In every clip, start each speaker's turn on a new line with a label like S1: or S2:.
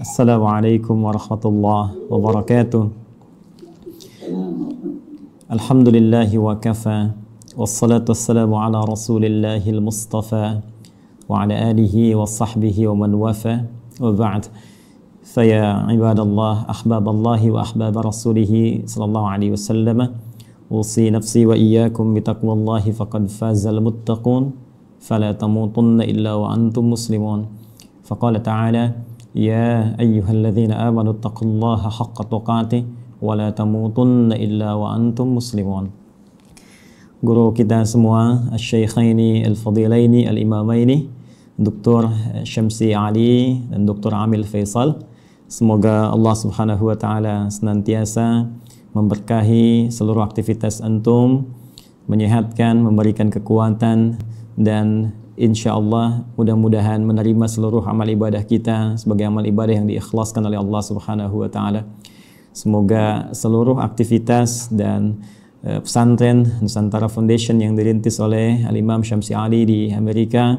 S1: Assalamualaikum warahmatullahi wabarakatuh. Alhamdulillahi wa kafa. Wassalatu wassalamu ala rasulillahil mustafa wa ala alihi wa sahbihi wa man wafa. Wa ba'd. Faya ibadallah, ahbaballahi wa ahbab rasulihi sallallahu alaihi wasallam. Usi nafsi wa iyyakum bitaqwallahi faqad fazal muttaqun. Fala tamutunna illa wa antum muslimun. Faqala ta'ala Ya ayyuhalladzina amanu taqullaha haqqa tuqatih wa la tamutunna illa wa antum muslimun. Guru kita semua, Asy-Syaikhaini Al-Fadilaini Al-Imamaini, Dr. Syamsi Ali dan Dr. Amil Faisal. Semoga Allah Subhanahu wa taala senantiasa memberkahi seluruh aktivitas antum, menyehatkan, memberikan kekuatan, dan insya Allah mudah-mudahan menerima seluruh amal ibadah kita sebagai amal ibadah yang diikhlaskan oleh Allah Subhanahu wa taala. Semoga seluruh aktivitas dan pesantren Nusantara Foundation yang dirintis oleh Al-Imam Syamsi Ali di Amerika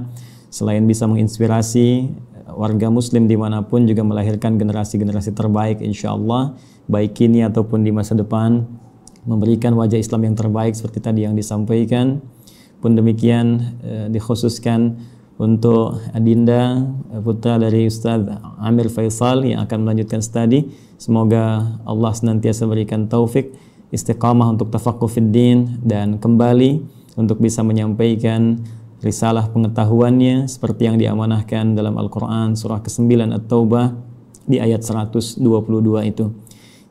S1: selain bisa menginspirasi warga muslim dimanapun, juga melahirkan generasi-generasi terbaik insya Allah, baik kini ataupun di masa depan, memberikan wajah Islam yang terbaik seperti tadi yang disampaikan. Pun demikian dikhususkan untuk Adinda, putra dari Ustaz Amir Faisal yang akan melanjutkan studi. Semoga Allah senantiasa berikan taufik, istiqamah untuk tafaqquh fid din, dan kembali untuk bisa menyampaikan risalah pengetahuannya seperti yang diamanahkan dalam Al-Quran surah ke-9 At-Taubah di ayat 122 itu.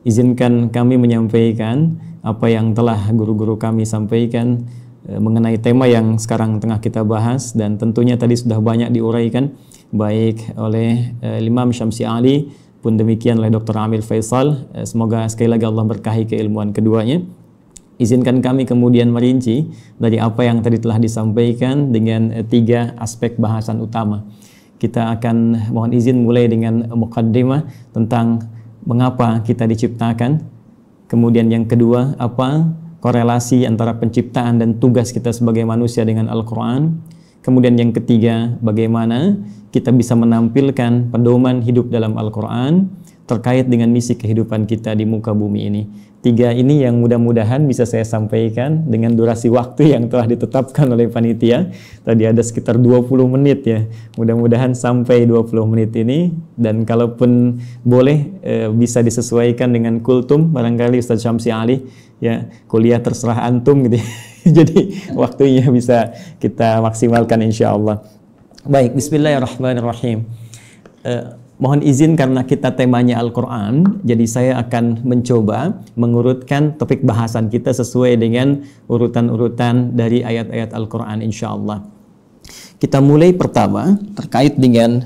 S1: Izinkan kami menyampaikan apa yang telah guru-guru kami sampaikan mengenai tema yang sekarang tengah kita bahas, dan tentunya tadi sudah banyak diuraikan baik oleh Imam Syamsi Ali pun demikian oleh Dr. Amir Faisal. Semoga sekali lagi Allah berkahi keilmuan keduanya. Izinkan kami kemudian merinci dari apa yang tadi telah disampaikan dengan tiga aspek bahasan utama. Kita akan mohon izin mulai dengan muqaddimah tentang mengapa kita diciptakan, kemudian yang kedua apa korelasi antara penciptaan dan tugas kita sebagai manusia dengan Al-Quran. Kemudian yang ketiga, bagaimana kita bisa menampilkan pedoman hidup dalam Al-Quran terkait dengan misi kehidupan kita di muka bumi ini. Tiga ini yang mudah-mudahan bisa saya sampaikan dengan durasi waktu yang telah ditetapkan oleh panitia. Tadi ada sekitar 20 menit ya. Mudah-mudahan sampai 20 menit ini, dan kalaupun boleh bisa disesuaikan dengan kultum barangkali Ustaz Syamsi Ali ya, kuliah terserah antum gitu. Jadi waktunya bisa kita maksimalkan insya Allah. Baik, bismillahirrahmanirrahim. Mohon izin karena kita temanya Al-Quran, jadi saya akan mencoba mengurutkan topik bahasan kita sesuai dengan urutan-urutan dari ayat-ayat Al-Quran insya Allah. Kita mulai pertama terkait dengan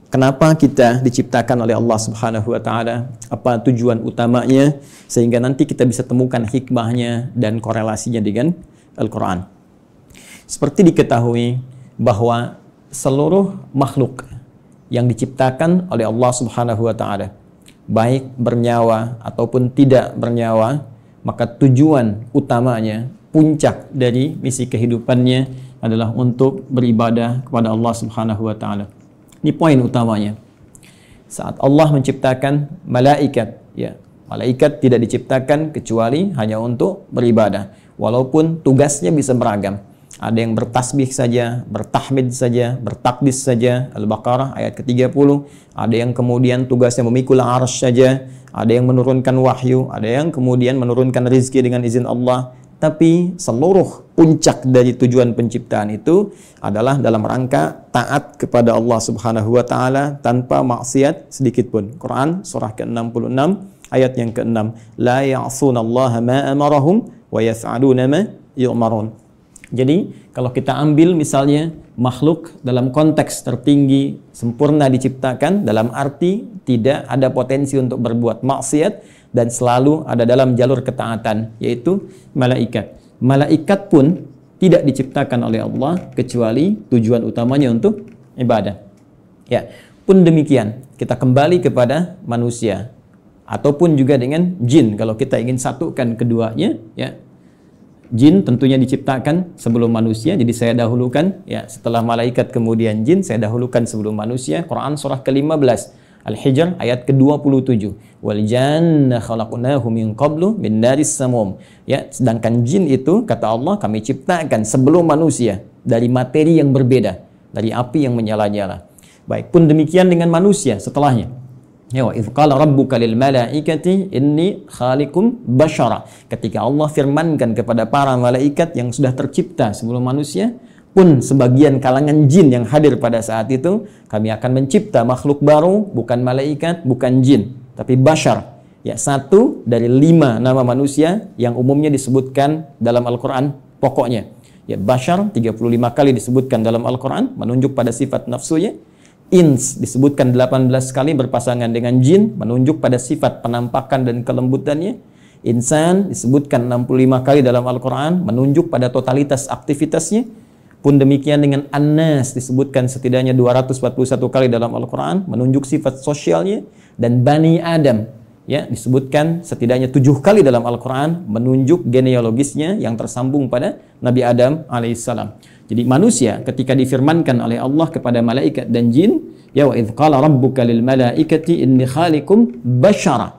S1: kenapa kita diciptakan oleh Allah Subhanahu wa taala, apa tujuan utamanya, sehingga nanti kita bisa temukan hikmahnya dan korelasinya dengan Al-Quran. Seperti diketahui bahwa seluruh makhluk yang diciptakan oleh Allah Subhanahu wa taala, baik bernyawa ataupun tidak bernyawa, maka tujuan utamanya, puncak dari misi kehidupannya adalah untuk beribadah kepada Allah Subhanahu wa taala. Ini poin utamanya. Saat Allah menciptakan malaikat, ya, malaikat tidak diciptakan kecuali hanya untuk beribadah, walaupun tugasnya bisa beragam. Ada yang bertasbih saja, bertahmid saja, bertakdis saja, Al-Baqarah ayat ke-30. Ada yang kemudian tugasnya memikul arsy saja, ada yang menurunkan wahyu, ada yang kemudian menurunkan rizki dengan izin Allah. Tapi seluruh puncak dari tujuan penciptaan itu adalah dalam rangka taat kepada Allah Subhanahu wa taala tanpa maksiat sedikit pun. Quran surah ke-66 ayat yang ke-6. La ya'sunallaha ma amarahum wa yaf'aluna ma yu'marun. Jadi kalau kita ambil misalnya makhluk dalam konteks tertinggi, sempurna diciptakan dalam arti tidak ada potensi untuk berbuat maksiat dan selalu ada dalam jalur ketaatan, yaitu malaikat. Malaikat pun tidak diciptakan oleh Allah kecuali tujuan utamanya untuk ibadah. Ya, pun demikian kita kembali kepada manusia ataupun juga dengan jin. Kalau kita ingin satukan keduanya, ya, jin tentunya diciptakan sebelum manusia, jadi saya dahulukan ya, setelah malaikat kemudian jin, saya dahulukan sebelum manusia. Quran surah ke-15 Al-Hijr ayat ke-27. Wal janna khalaqnahu min qablu min naris samum. Ya, sedangkan jin itu kata Allah kami ciptakan sebelum manusia dari materi yang berbeda, dari api yang menyala-nyala. Baik, pun demikian dengan manusia setelahnya. Ya, wa idz qala rabbuka lil malaikati inni khaliqum basyara. Ketika Allah firmankan kepada para malaikat yang sudah tercipta sebelum manusia, pun sebagian kalangan jin yang hadir pada saat itu, kami akan mencipta makhluk baru, bukan malaikat, bukan jin, tapi basyar. Ya, satu dari 5 nama manusia yang umumnya disebutkan dalam Al-Quran pokoknya. Ya, basyar 35 kali disebutkan dalam Al-Quran, menunjuk pada sifat nafsunya. Ins disebutkan 18 kali berpasangan dengan jin, menunjuk pada sifat penampakan dan kelembutannya. Insan disebutkan 65 kali dalam Al-Quran, menunjuk pada totalitas aktivitasnya. Pun demikian dengan An-Nas disebutkan setidaknya 241 kali dalam Al-Quran, menunjuk sifat sosialnya. Dan Bani Adam ya disebutkan setidaknya 7 kali dalam Al-Quran, menunjuk genealogisnya yang tersambung pada Nabi Adam alaihissalam. Jadi manusia ketika difirmankan oleh Allah kepada malaikat dan jin, ya wa idz qala rabbuka lil malaikati inni khaliqum basyara.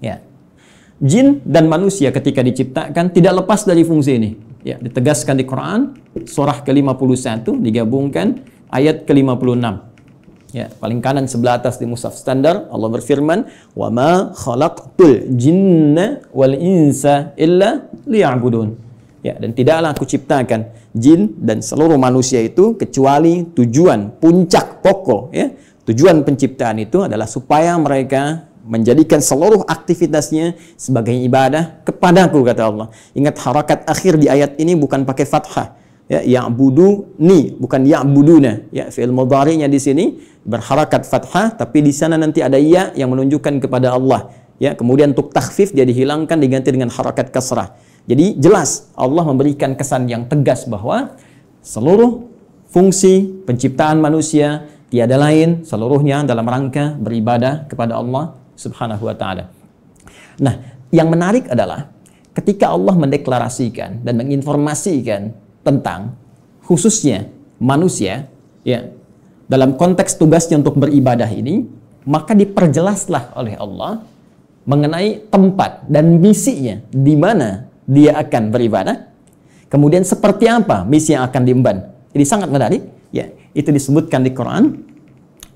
S1: Ya. Jin dan manusia ketika diciptakan tidak lepas dari fungsi ini. Ya, ditegaskan di Quran surah ke-51 digabungkan ayat ke-56. Ya, paling kanan sebelah atas di mushaf standar Allah berfirman, "Wa ma khalaqtul jinna wal insa illa liya'budun." Ya, dan tidaklah aku ciptakan jin dan seluruh manusia itu kecuali tujuan puncak pokok ya. Tujuan penciptaan itu adalah supaya mereka menjadikan seluruh aktivitasnya sebagai ibadah kepadaku kata Allah. Ingat harakat akhir di ayat ini bukan pakai fathah. Ya, ya'buduni bukan ya'buduna. Ya, fi'il mudhari'nya di sini berharakat fathah tapi di sana nanti ada ya yang menunjukkan kepada Allah. Ya, kemudian untuk takhfif dia dihilangkan diganti dengan harakat kasrah. Jadi jelas Allah memberikan kesan yang tegas bahwa seluruh fungsi penciptaan manusia tiada lain seluruhnya dalam rangka beribadah kepada Allah Subhanahu wa taala. Nah, yang menarik adalah ketika Allah mendeklarasikan dan menginformasikan tentang khususnya manusia ya dalam konteks tugasnya untuk beribadah ini, maka diperjelaslah oleh Allah mengenai tempat dan misinya di mana dia akan beribadah, kemudian seperti apa misi yang akan diemban. Jadi sangat menarik, ya. Itu disebutkan di Quran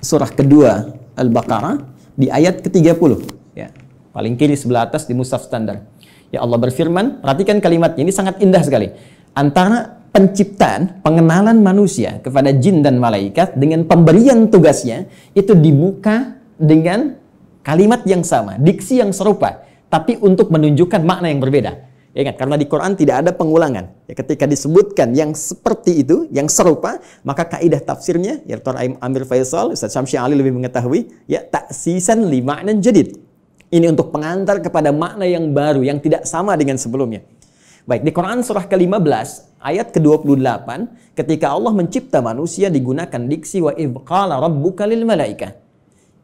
S1: surah kedua Al-Baqarah di ayat ke-30, ya. Paling kiri sebelah atas di mushaf standar. Ya, Allah berfirman, perhatikan kalimatnya, ini sangat indah sekali. Antara penciptaan, pengenalan manusia kepada jin dan malaikat dengan pemberian tugasnya itu dibuka dengan kalimat yang sama, diksi yang serupa, tapi untuk menunjukkan makna yang berbeda. Ya, ingat, karena di Quran tidak ada pengulangan. Ya, ketika disebutkan yang seperti itu, yang serupa, maka kaidah tafsirnya, ya Dr. Amir Faisal, Ustaz Syamsi Ali lebih mengetahui, ya taksisan li ma'nan jadid. Ini untuk pengantar kepada makna yang baru, yang tidak sama dengan sebelumnya. Baik, di Quran surah ke-15, ayat ke-28, ketika Allah mencipta manusia digunakan diksi wa idz qala rabbuka lil malaikah.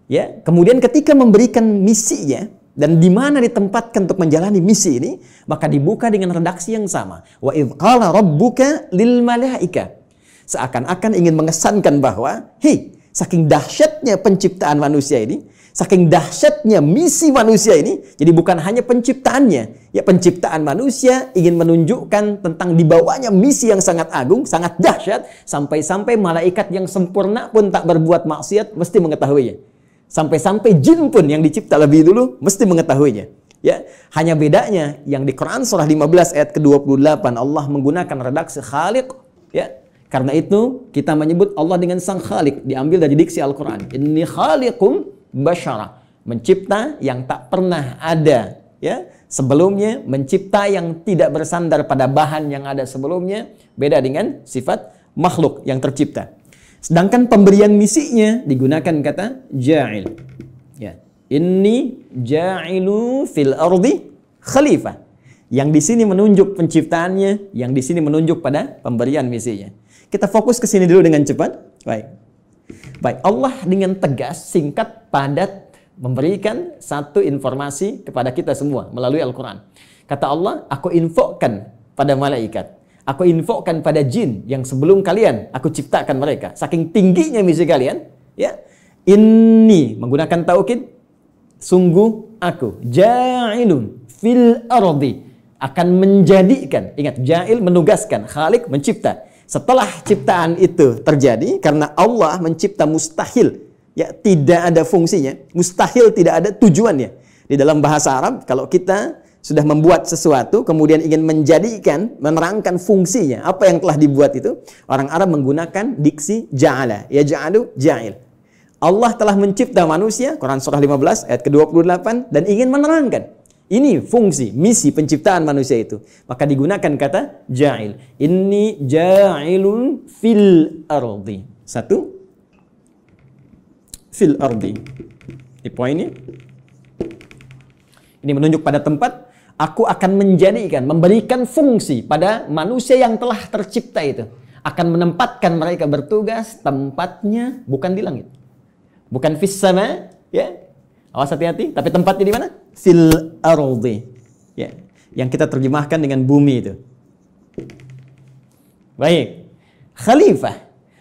S1: Ya, kemudian ketika memberikan misinya, dan di mana ditempatkan untuk menjalani misi ini, maka dibuka dengan redaksi yang sama. Wa idz qala rabbuka lil malaika. Seakan-akan ingin mengesankan bahwa, hei, saking dahsyatnya penciptaan manusia ini, saking dahsyatnya misi manusia ini, jadi bukan hanya penciptaannya. Ya, penciptaan manusia ingin menunjukkan tentang dibawanya misi yang sangat agung, sangat dahsyat, sampai-sampai malaikat yang sempurna pun tak berbuat maksiat mesti mengetahuinya. Sampai-sampai jin pun yang dicipta lebih dulu mesti mengetahuinya. Ya, hanya bedanya yang di Quran surah 15 ayat ke-28 Allah menggunakan redaksi khaliq, ya. Karena itu kita menyebut Allah dengan sang khaliq, diambil dari diksi Al-Qur'an. Inni khaliqum basyara, mencipta yang tak pernah ada, ya. Sebelumnya, mencipta yang tidak bersandar pada bahan yang ada sebelumnya, beda dengan sifat makhluk yang tercipta. Sedangkan pemberian misinya digunakan kata ja'il. Ya. Inni ja'ilu fil ardi khalifah. Yang di sini menunjuk penciptaannya, yang di sini menunjuk pada pemberian misinya. Kita fokus ke sini dulu dengan cepat. Baik. Baik, Allah dengan tegas, singkat, padat memberikan satu informasi kepada kita semua melalui Al-Qur'an. Kata Allah, aku infokan pada malaikat. Aku infokan pada jin yang sebelum kalian aku ciptakan mereka. Saking tingginya misi kalian, ya. Inni menggunakan taukid, sungguh aku, ja'ilun fil ardi, akan menjadikan. Ingat, ja'il menugaskan, khalik mencipta. Setelah ciptaan itu terjadi, karena Allah mencipta mustahil, ya tidak ada fungsinya, mustahil tidak ada tujuannya. Di dalam bahasa Arab, kalau kita sudah membuat sesuatu, kemudian ingin menjadikan, menerangkan fungsinya, apa yang telah dibuat itu, orang Arab menggunakan diksi ja'ala, ya ja'alu, ja'il. Allah telah mencipta manusia, Quran surah 15 ayat ke-28, dan ingin menerangkan ini fungsi, misi penciptaan manusia itu. Maka digunakan kata ja'il. Inni ja'ilun fil ardi. Satu, fil ardi. Di poin ini. Ini menunjuk pada tempat, aku akan menjadikan, memberikan fungsi pada manusia yang telah tercipta itu. Akan menempatkan mereka bertugas, tempatnya bukan di langit. Bukan fis sama, ya. Awas hati-hati, tapi tempatnya di mana? Fil ardi. Ya, yang kita terjemahkan dengan bumi itu. Baik. Khalifah,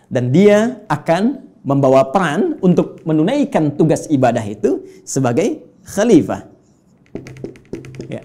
S1: dan dia akan membawa peran untuk menunaikan tugas ibadah itu sebagai khalifah. Ya.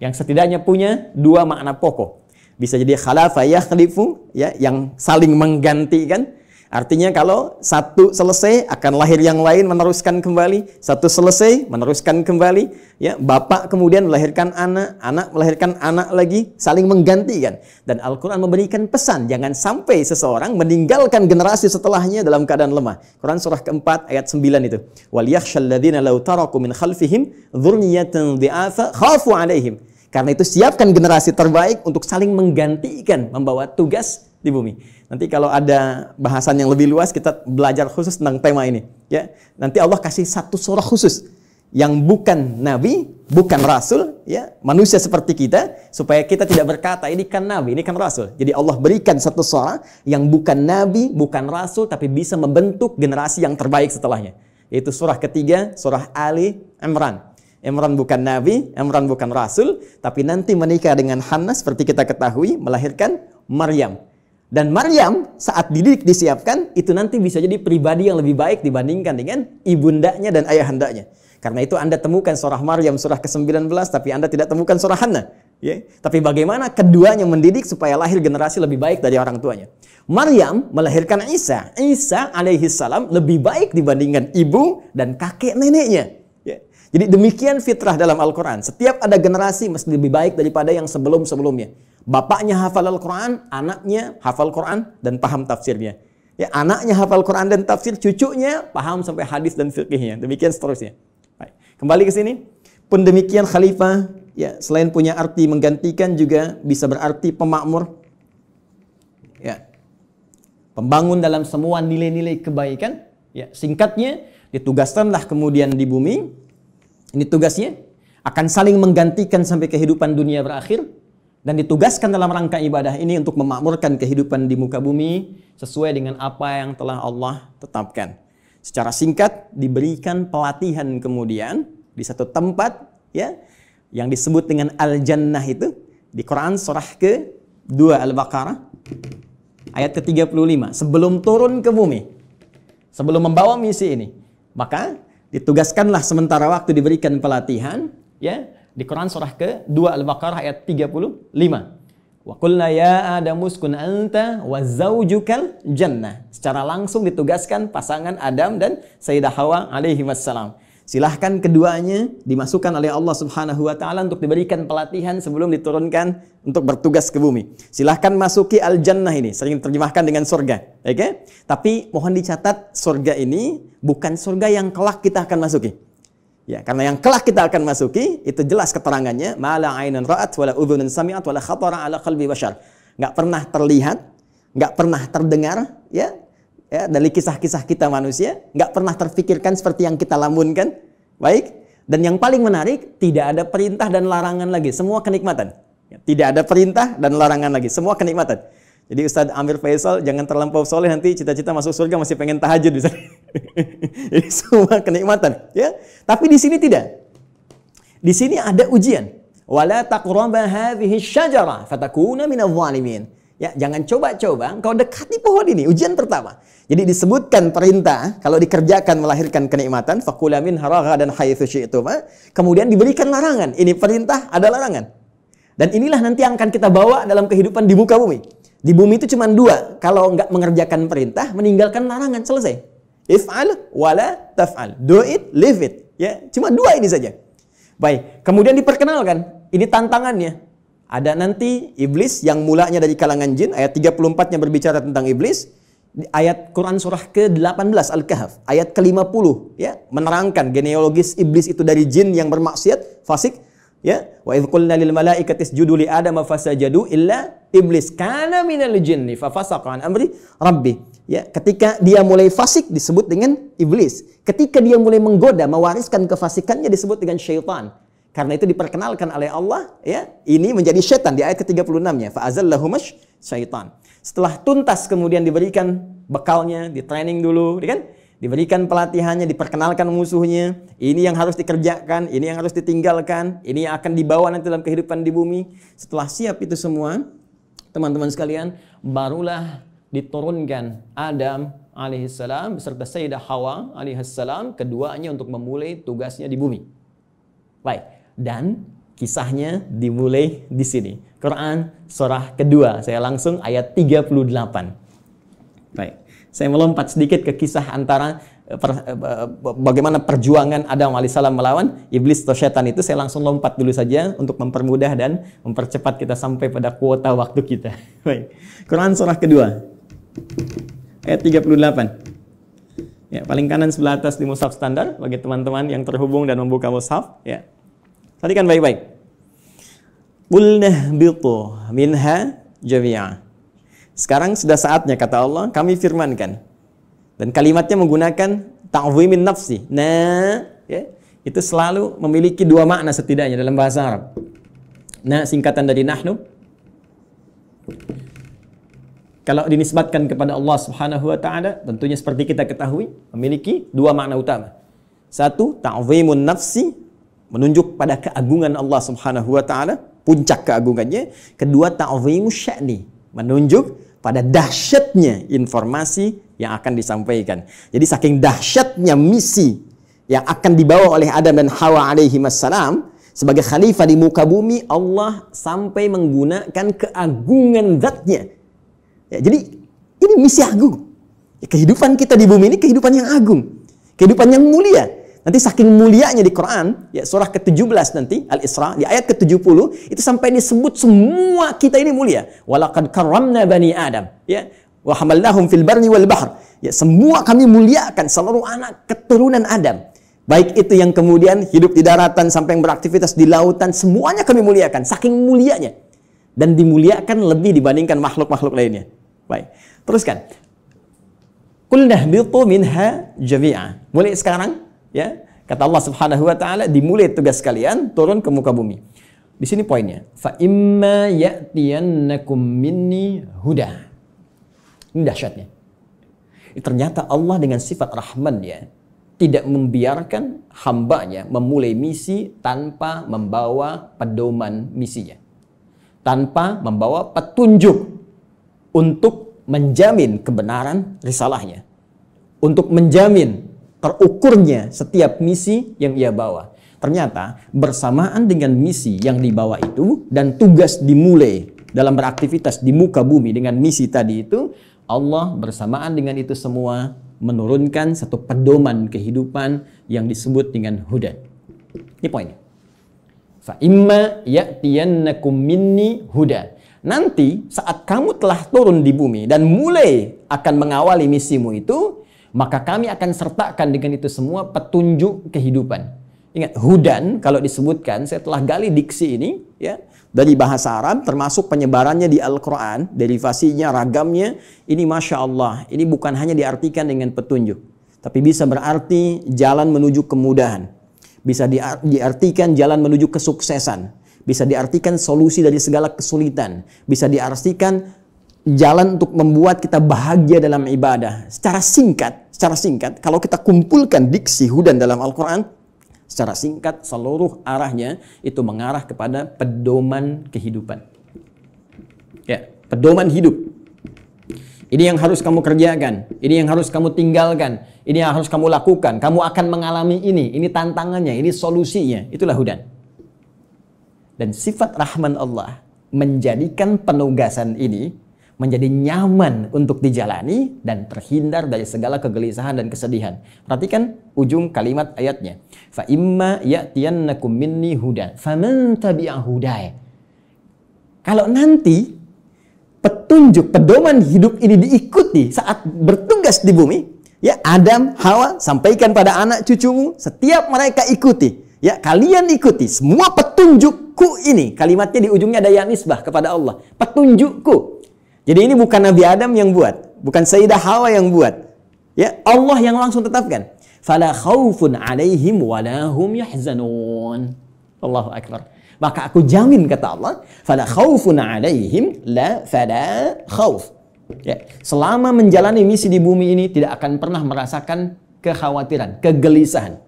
S1: Yang setidaknya punya dua makna pokok. Bisa jadi khalafa yakhlifu, ya, yang saling menggantikan. Artinya kalau satu selesai akan lahir yang lain meneruskan kembali, satu selesai meneruskan kembali, ya, bapak kemudian melahirkan anak, anak melahirkan anak lagi, saling menggantikan. Dan Al-Qur'an memberikan pesan jangan sampai seseorang meninggalkan generasi setelahnya dalam keadaan lemah. Quran surah keempat ayat 9 itu. Wal yakhshal ladzina law taraku min khalfihim dzurriyyatan dhi'afa khafu 'alaihim. Karena itu siapkan generasi terbaik untuk saling menggantikan membawa tugas di bumi. Nanti kalau ada bahasan yang lebih luas, kita belajar khusus tentang tema ini. Ya, nanti Allah kasih satu surah khusus yang bukan nabi, bukan rasul, ya, manusia seperti kita, supaya kita tidak berkata ini kan nabi, ini kan rasul. Jadi Allah berikan satu surah yang bukan nabi, bukan rasul, tapi bisa membentuk generasi yang terbaik setelahnya. Yaitu surah ketiga, surah Ali Imran. Imran bukan nabi, Imran bukan rasul, tapi nanti menikah dengan Hannah seperti kita ketahui, melahirkan Maryam. Dan Maryam saat dididik disiapkan, itu nanti bisa jadi pribadi yang lebih baik dibandingkan dengan ibundanya dan ayahandanya. Karena itu Anda temukan surah Maryam surah ke-19, tapi Anda tidak temukan surah Hannah. Ya. Tapi bagaimana keduanya mendidik supaya lahir generasi lebih baik dari orang tuanya. Maryam melahirkan Isa. Isa alaihi salam lebih baik dibandingkan ibu dan kakek neneknya. Ya. Jadi demikian fitrah dalam Al-Quran. Setiap ada generasi mesti lebih baik daripada yang sebelum-sebelumnya. Bapaknya hafal Al-Quran, anaknya hafal Quran dan paham tafsirnya. Ya, anaknya hafal Quran dan tafsir, cucunya paham sampai hadis dan fiqihnya. Demikian seterusnya. Baik. Kembali ke sini. Pun demikian khalifah, ya, selain punya arti menggantikan juga bisa berarti pemakmur. Ya. Pembangun dalam semua nilai-nilai kebaikan. Ya, singkatnya, ditugaskanlah kemudian di bumi. Ini tugasnya. Akan saling menggantikan sampai kehidupan dunia berakhir. Dan ditugaskan dalam rangka ibadah ini untuk memakmurkan kehidupan di muka bumi sesuai dengan apa yang telah Allah tetapkan. Secara singkat diberikan pelatihan kemudian di satu tempat, ya, yang disebut dengan Al-Jannah itu di Quran surah ke-2 Al-Baqarah ayat ke-35. Sebelum turun ke bumi, sebelum membawa misi ini, maka ditugaskanlah sementara waktu diberikan pelatihan, ya, di Quran surah ke-2 Al-Baqarah ayat 35. Wa qulna ya Adamu uskun anta wa zaujukal jannah. Secara langsung ditugaskan pasangan Adam dan Sayyidah Hawa alaihi wassalam. Silahkan keduanya dimasukkan oleh Allah Subhanahu wa taala untuk diberikan pelatihan sebelum diturunkan untuk bertugas ke bumi. Silahkan masuki al-jannah ini, sering terjemahkan dengan surga. Oke? Tapi mohon dicatat, surga ini bukan surga yang kelak kita akan masuki. Ya, karena yang kelak kita akan masuki itu jelas keterangannya, mala ainan ra'at wala udhunun sami'at wala khatara ala qalbi bashar. Enggak pernah terlihat, enggak pernah terdengar, ya. Ya, dari kisah-kisah kita manusia, enggak pernah terfikirkan seperti yang kita lamunkan. Baik. Dan yang paling menarik, tidak ada perintah dan larangan lagi, semua kenikmatan. Ya, tidak ada perintah dan larangan lagi, semua kenikmatan. Jadi Ustadz Amir Faisal jangan terlampau soleh, nanti cita-cita masuk surga masih pengen tahajud misalnya. Jadi semua kenikmatan, ya. Tapi di sini tidak. Di sini ada ujian. Wala taqraba hadhihi syajarah fatakuna minadh dhalimin.
S2: Ya, jangan coba-coba engkau dekati pohon ini, ujian pertama. Jadi disebutkan perintah kalau dikerjakan melahirkan kenikmatan, fakula minha ragadan haitsu syi'tuma. Kemudian diberikan larangan. Ini perintah, ada larangan. Dan inilah nanti yang akan kita bawa dalam kehidupan di muka bumi. Di bumi itu cuma dua, kalau enggak mengerjakan perintah, meninggalkan larangan, selesai. If'al wala taf'al. Do it, leave it. Ya, cuma dua ini saja. Baik, kemudian diperkenalkan, ini tantangannya. Ada nanti iblis yang mulanya dari kalangan jin, ayat 34-nya berbicara tentang iblis. Ayat Quran surah ke-18 Al-Kahf, ayat ke-50 ya, menerangkan genealogis iblis itu dari jin yang bermaksiat, fasik ya. Wa idz qulna lil malaikati isjudu li adama fasajadu illa iblis kana minal jinni fa fasaqa an amri rabbi. Ya, ketika dia mulai fasik disebut dengan iblis. Ketika dia mulai menggoda, mewariskan kefasikannya disebut dengan syaitan. Karena itu diperkenalkan oleh Allah, ya, ini menjadi syaitan di ayat ke-36-nya. Fa'azallahumash syaitan. Setelah tuntas kemudian diberikan bekalnya, di training dulu, kan? Diberikan pelatihannya, diperkenalkan musuhnya. Ini yang harus dikerjakan, ini yang harus ditinggalkan, ini yang akan dibawa nanti dalam kehidupan di bumi. Setelah siap itu semua, teman-teman sekalian, barulah diturunkan Adam alaihissalam beserta Sayyidah Hawa alaihissalam, keduanya untuk memulai tugasnya di bumi. Baik. Dan kisahnya dimulai di sini. Quran surah kedua. Saya langsung ayat 38. Baik. Saya melompat sedikit ke kisah antara bagaimana perjuangan Adam alaihissalam melawan iblis atau syaitan itu. Saya langsung lompat dulu saja untuk mempermudah dan mempercepat kita sampai pada kuota waktu kita. Baik. Quran surah kedua. Ayat 38. Ya, paling kanan sebelah atas di mushaf standar bagi teman-teman yang terhubung dan membuka mushaf, ya. Perhatikan baik-baik. Qulna bitu minha jami'a. Sekarang sudah saatnya, kata Allah, kami firmankan. Dan kalimatnya menggunakan ta'zimin nafsi. Nah, ya, itu selalu memiliki dua makna setidaknya dalam bahasa Arab. Nah, singkatan dari nahnu. Kalau dinisbatkan kepada Allah Subhanahu wa taala, tentunya seperti kita ketahui, memiliki dua makna utama. Satu, ta'zimun nafsi, menunjuk pada keagungan Allah Subhanahu wa taala, puncak keagungannya. Kedua, ta'zimus sya'ni, menunjuk pada dahsyatnya informasi yang akan disampaikan. Jadi saking dahsyatnya misi yang akan dibawa oleh Adam dan Hawa alaihi wassalam sebagai khalifah di muka bumi, Allah sampai menggunakan keagungan zatnya. Ya, jadi ini misi agung. Ya, kehidupan kita di bumi ini kehidupan yang agung, kehidupan yang mulia. Nanti saking mulianya di Quran, ya, surah ke-17 nanti, Al-Isra, di ayat ke-70, itu sampai disebut semua kita ini mulia. Walaqad karramna bani Adam, ya, wa hamalnahum fil barri wal bahr. Ya, semua kami muliakan seluruh anak keturunan Adam. Baik itu yang kemudian hidup di daratan sampai yang beraktivitas di lautan, semuanya kami muliakan, saking mulianya. Dan dimuliakan lebih dibandingkan makhluk-makhluk lainnya. Baik, teruskan. Qulna bitu minha jami'a. Mulai sekarang, ya, kata Allah Subhanahu wa taala, dimulai tugas kalian turun ke muka bumi. Di sini poinnya. Fa imma ya'tiyannakum minni huda. Ini dahsyatnya. Ternyata Allah dengan sifat Rahman, ya, tidak membiarkan hambanya memulai misi tanpa membawa pedoman misinya. Tanpa membawa petunjuk untuk menjamin kebenaran risalahnya. Untuk menjamin terukurnya setiap misi yang ia bawa. Ternyata bersamaan dengan misi yang dibawa itu dan tugas dimulai dalam beraktivitas di muka bumi dengan misi tadi itu, Allah bersamaan dengan itu semua menurunkan satu pedoman kehidupan yang disebut dengan hudan. Ini poinnya. Fa imma ya'tiyannakum minni huda. Nanti saat kamu telah turun di bumi dan mulai akan mengawali misimu itu, maka kami akan sertakan dengan itu semua petunjuk kehidupan. Ingat, hudan kalau disebutkan, saya telah gali diksi ini, ya, dari bahasa Arab, termasuk penyebarannya di Al-Quran, derivasinya, ragamnya, ini Masya Allah, ini bukan hanya diartikan dengan petunjuk, tapi bisa berarti jalan menuju kemudahan, bisa diartikan jalan menuju kesuksesan, bisa diartikan solusi dari segala kesulitan, bisa diartikan jalan untuk membuat kita bahagia dalam ibadah. Secara singkat, kalau kita kumpulkan diksi hudan dalam Al-Quran, secara singkat seluruh arahnya itu mengarah kepada pedoman kehidupan. Ya, pedoman hidup. Ini yang harus kamu kerjakan, ini yang harus kamu tinggalkan, ini yang harus kamu lakukan. Kamu akan mengalami ini tantangannya, ini solusinya. Itulah hudan. Dan sifat rahman Allah menjadikan penugasan ini menjadi nyaman untuk dijalani dan terhindar dari segala kegelisahan dan kesedihan. Perhatikan ujung kalimat ayatnya. Fa imma ya'tiyannakum minni hudan faman tabi'a hudaya. Kalau nanti petunjuk, pedoman hidup ini diikuti saat bertugas di bumi, ya Adam, Hawa, sampaikan pada anak cucumu, setiap mereka ikuti, ya kalian ikuti semua petunjukku ini. Kalimatnya di ujungnya ada ya nisbah kepada Allah. Petunjukku. Jadi ini bukan Nabi Adam yang buat, bukan Sayyidah Hawa yang buat. Ya, Allah yang langsung tetapkan. Fala khaufun 'alaihim wa la hum yahzanun. Allahu akbar. Maka aku jamin kata Allah, fala khaufun 'alaihim la fala khauf. Ya, selama menjalani misi di bumi ini tidak akan pernah merasakan kekhawatiran, kegelisahan.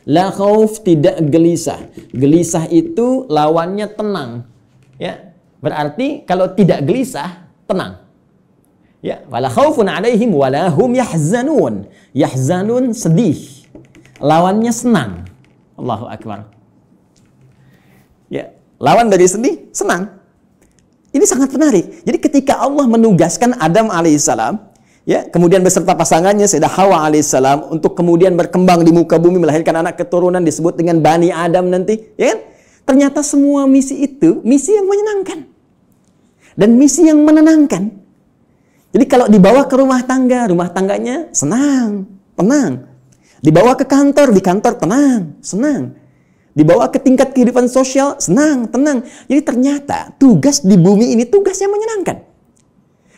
S2: La khauf, tidak gelisah. Gelisah itu lawannya tenang. Ya, berarti kalau tidak gelisah tenang. Ya, wala khaufun 'alaihim wala hum yahzanun. Yahzanun sedih. Lawannya senang. Allahu akbar. Ya, lawan dari sedih senang. Ini sangat menarik. Jadi ketika Allah menugaskan Adam alaihissalam, ya, kemudian beserta pasangannya Sayyidah Hawa alaihissalam untuk kemudian berkembang di muka bumi melahirkan anak keturunan disebut dengan Bani Adam nanti, ya kan? Ternyata semua misi itu misi yang menyenangkan. Dan misi yang menenangkan. Jadi kalau dibawa ke rumah tangganya senang, tenang. Dibawa ke kantor, di kantor tenang, senang. Dibawa ke tingkat kehidupan sosial, senang, tenang. Jadi ternyata tugas di bumi ini tugas yang menyenangkan.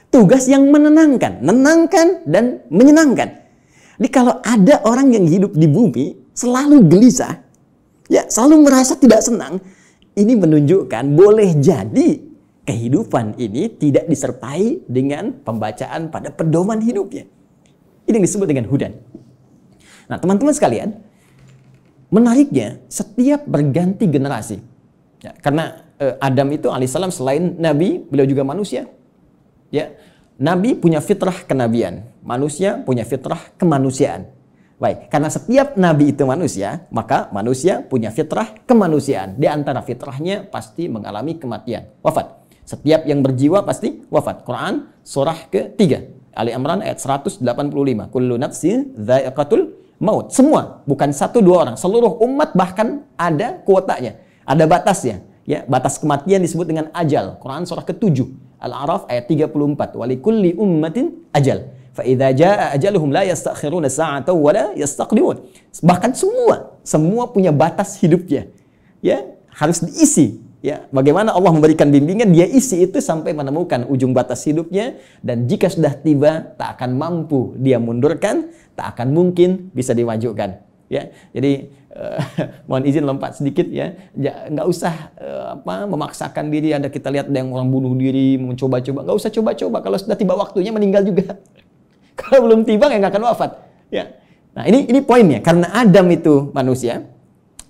S2: Tugas yang menenangkan, menenangkan dan menyenangkan. Jadi kalau ada orang yang hidup di bumi selalu gelisah, ya selalu merasa tidak senang, ini menunjukkan boleh jadi kehidupan ini tidak disertai dengan pembacaan pada pedoman hidupnya. Ini yang disebut dengan hudan. Nah, teman-teman sekalian, menariknya setiap berganti generasi. Ya, karena Adam itu alaihissalam selain nabi, beliau juga manusia. Ya, nabi punya fitrah kenabian, manusia punya fitrah kemanusiaan. Baik, karena setiap nabi itu manusia, maka manusia punya fitrah kemanusiaan. Di antara fitrahnya pasti mengalami kematian, wafat. Setiap yang berjiwa pasti wafat. Quran surah ke-3 Ali Imran ayat 185. Kullu nafsin dha'iqatul maut. Semua, bukan satu dua orang, seluruh umat bahkan ada kuotanya, ada batasnya. Ya, batas kematian disebut dengan ajal. Quran surah ke-7 Al-A'raf ayat 34. Walikulli ummatin ajal. Fa idza jaa ajaluhum la yastakhiruna sa'atan wa la yastaqdimun. Bahkan semua punya batas hidupnya. Ya, harus diisi. Ya, bagaimana Allah memberikan bimbingan, dia isi itu sampai menemukan ujung batas hidupnya, dan jika sudah tiba tak akan mampu dia mundurkan, tak akan mungkin bisa dimajukan. Ya, jadi mohon izin lompat sedikit ya, nggak usah memaksakan diri. Ada kita lihat ada yang orang bunuh diri, mencoba-coba, nggak usah coba-coba. Kalau sudah tiba waktunya meninggal juga. Kalau belum tiba ya nggak akan wafat. Ya, nah ini poinnya. Karena Adam itu manusia.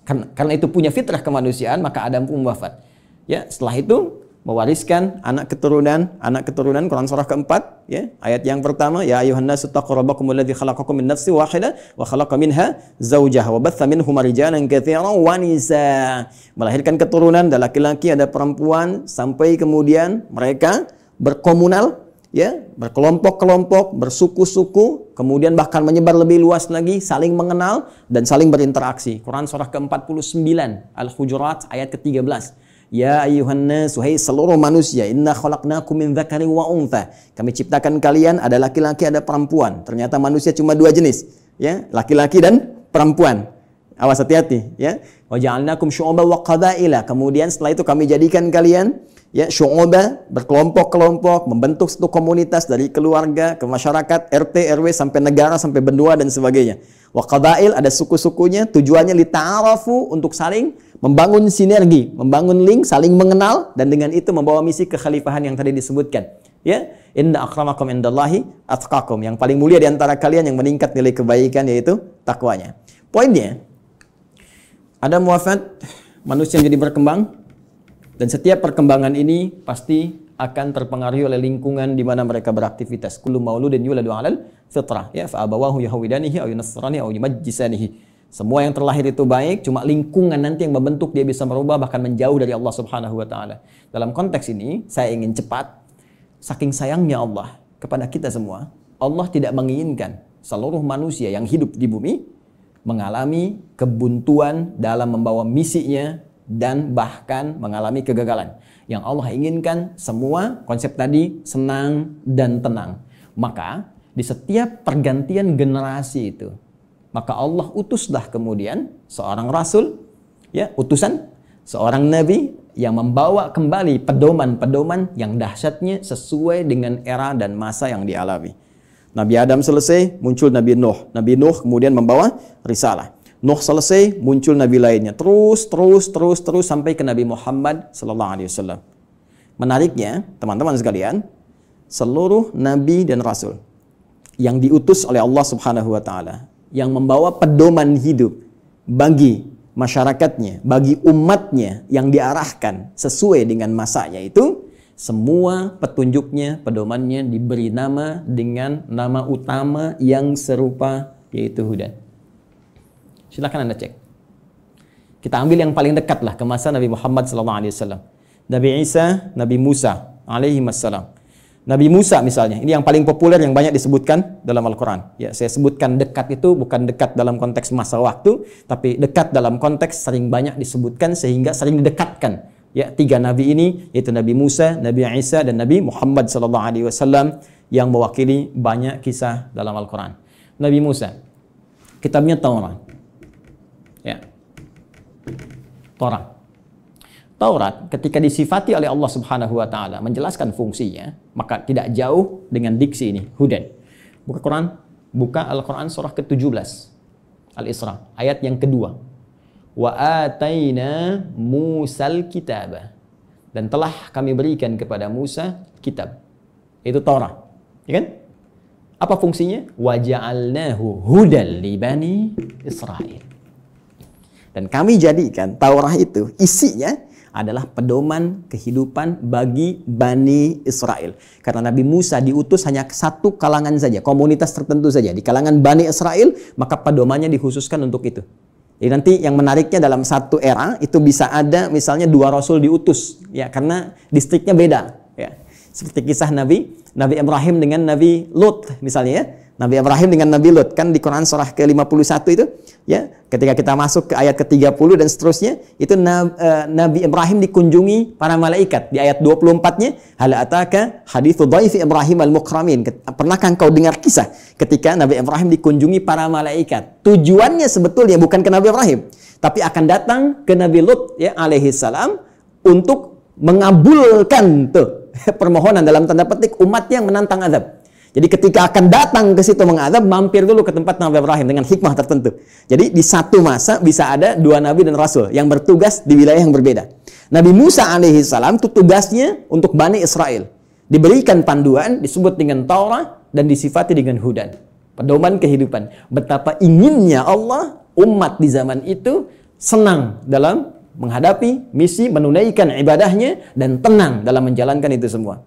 S2: Karena itu punya fitrah kemanusiaan, maka Adam pun wafat. Ya, setelah itu mewariskan anak keturunan Quran surah ke-4 ya, ayat yang pertama, ya ayuhan nasu taqu rabbakumul ladzi khalaqakum min nafsin wahidah wa khalaqa minha zawjaha wa batha minhuma rijalan katsiran wa nisaa. Melahirkan keturunan, ada laki-laki ada perempuan, sampai kemudian mereka berkomunal, ya, berkelompok-kelompok, bersuku-suku, kemudian bahkan menyebar lebih luas lagi, saling mengenal dan saling berinteraksi. Quran surah ke-49 Al-Hujurat ayat ke-13. Ya ayyuhan nas, wahai seluruh manusia, inna khalaqnakum min dzakarin wa untha. Kami ciptakan kalian ada laki-laki ada perempuan. Ternyata manusia cuma dua jenis, ya, laki-laki dan perempuan. Awas, hati-hati, ya. Wa ja'alnakum syu'uban wa qabaila. Kemudian setelah itu kami jadikan kalian, ya, syu'uba, berkelompok-kelompok, membentuk satu komunitas dari keluarga ke masyarakat, RT, RW sampai negara sampai benua dan sebagainya. Wa qabail, ada suku-sukunya, tujuannya lita'arafu, untuk saling membangun sinergi, membangun link, saling mengenal, dan dengan itu membawa misi kekhalifahan yang tadi disebutkan. Ya, inna akramakum indallahi atqakum. Yang paling mulia di antara kalian yang meningkat nilai kebaikan yaitu takwanya. Poinnya, Adam wafat, manusia menjadi berkembang, dan setiap perkembangan ini pasti akan terpengaruhi oleh lingkungan di mana mereka beraktivitas. Kullu mauludin yuladu 'alal fitrah, ya fa abawahu yahwidanihi aw yunasrani aw yumajjisanihi. Semua yang terlahir itu baik, cuma lingkungan nanti yang membentuk dia bisa merubah bahkan menjauh dari Allah Subhanahu wa taala. Dalam konteks ini, saya ingin cepat, saking sayangnya Allah kepada kita semua, Allah tidak menginginkan seluruh manusia yang hidup di bumi mengalami kebuntuan dalam membawa misinya dan bahkan mengalami kegagalan. Yang Allah inginkan semua konsep tadi senang dan tenang. Maka di setiap pergantian generasi itu, maka Allah utuslah kemudian seorang rasul, ya, utusan, seorang nabi yang membawa kembali pedoman-pedoman yang dahsyatnya sesuai dengan era dan masa yang dialami. Nabi Adam selesai, muncul Nabi Nuh. Nabi Nuh kemudian membawa risalah. Nuh selesai, muncul nabi lainnya. Terus sampai ke Nabi Muhammad sallallahu alaihi wasallam. Menariknya, teman-teman sekalian, seluruh nabi dan rasul yang diutus oleh Allah Subhanahu wa taala, yang membawa pedoman hidup bagi masyarakatnya, bagi umatnya yang diarahkan sesuai dengan masanya itu, semua petunjuknya, pedomannya diberi nama dengan nama utama yang serupa, yaitu hudan. Silakan Anda cek. Kita ambil yang paling dekat lah ke masa Nabi Muhammad SAW. Nabi Isa, Nabi Musa alaihi wassalam. Nabi Musa misalnya, ini yang paling populer yang banyak disebutkan dalam Al-Quran. Ya, saya sebutkan dekat itu bukan dekat dalam konteks masa waktu, tapi dekat dalam konteks sering banyak disebutkan sehingga sering didekatkan. Ya, tiga nabi ini yaitu Nabi Musa, Nabi Isa dan Nabi Muhammad SAW yang mewakili banyak kisah dalam Al-Quran. Nabi Musa, kitabnya Taurat. Ya. Taurat ketika disifati oleh Allah Subhanahu wa taala menjelaskan fungsinya, maka tidak jauh dengan diksi ini, hudan. Buka Al-Quran surah ke-17 Al-Isra ayat yang kedua. Wa ataina Musal kitaba, dan telah kami berikan kepada Musa kitab, itu Taurat, ya kan? Apa fungsinya? Wa ja'alnahu hudal li bani Israil. Dan kami jadikan Taurat itu isinya adalah pedoman kehidupan bagi Bani Israel. Karena Nabi Musa diutus hanya satu kalangan saja, komunitas tertentu saja. Di kalangan Bani Israel, maka pedomannya dikhususkan untuk itu. Jadi nanti yang menariknya dalam satu era, itu bisa ada misalnya 2 rasul diutus. Ya, karena distriknya beda. Ya. Seperti kisah Nabi Ibrahim dengan Nabi Lut misalnya ya. Nabi Ibrahim dengan Nabi Lut, kan di Quran surah ke-51 itu, ya, ketika kita masuk ke ayat ke-30 dan seterusnya, itu Nabi Ibrahim dikunjungi para malaikat. Di ayat 24-nya, hal ataka hadithu dhaifi Ibrahim al-mukramin. Pernahkah engkau dengar kisah ketika Nabi Ibrahim dikunjungi para malaikat? Tujuannya sebetulnya bukan ke Nabi Ibrahim, tapi akan datang ke Nabi Lut, ya, alaihi salam, untuk mengabulkan tuh permohonan dalam tanda petik umat yang menantang azab. Jadi ketika akan datang ke situ mengadab, mampir dulu ke tempat Nabi Ibrahim dengan hikmah tertentu. Jadi di satu masa bisa ada 2 nabi dan rasul yang bertugas di wilayah yang berbeda. Nabi Musa alaihi salam itu tugasnya untuk Bani Israel. Diberikan panduan, disebut dengan Taurat dan disifati dengan hudan. Pedoman kehidupan. Betapa inginnya Allah umat di zaman itu senang dalam menghadapi misi, menunaikan ibadahnya dan tenang dalam menjalankan itu semua.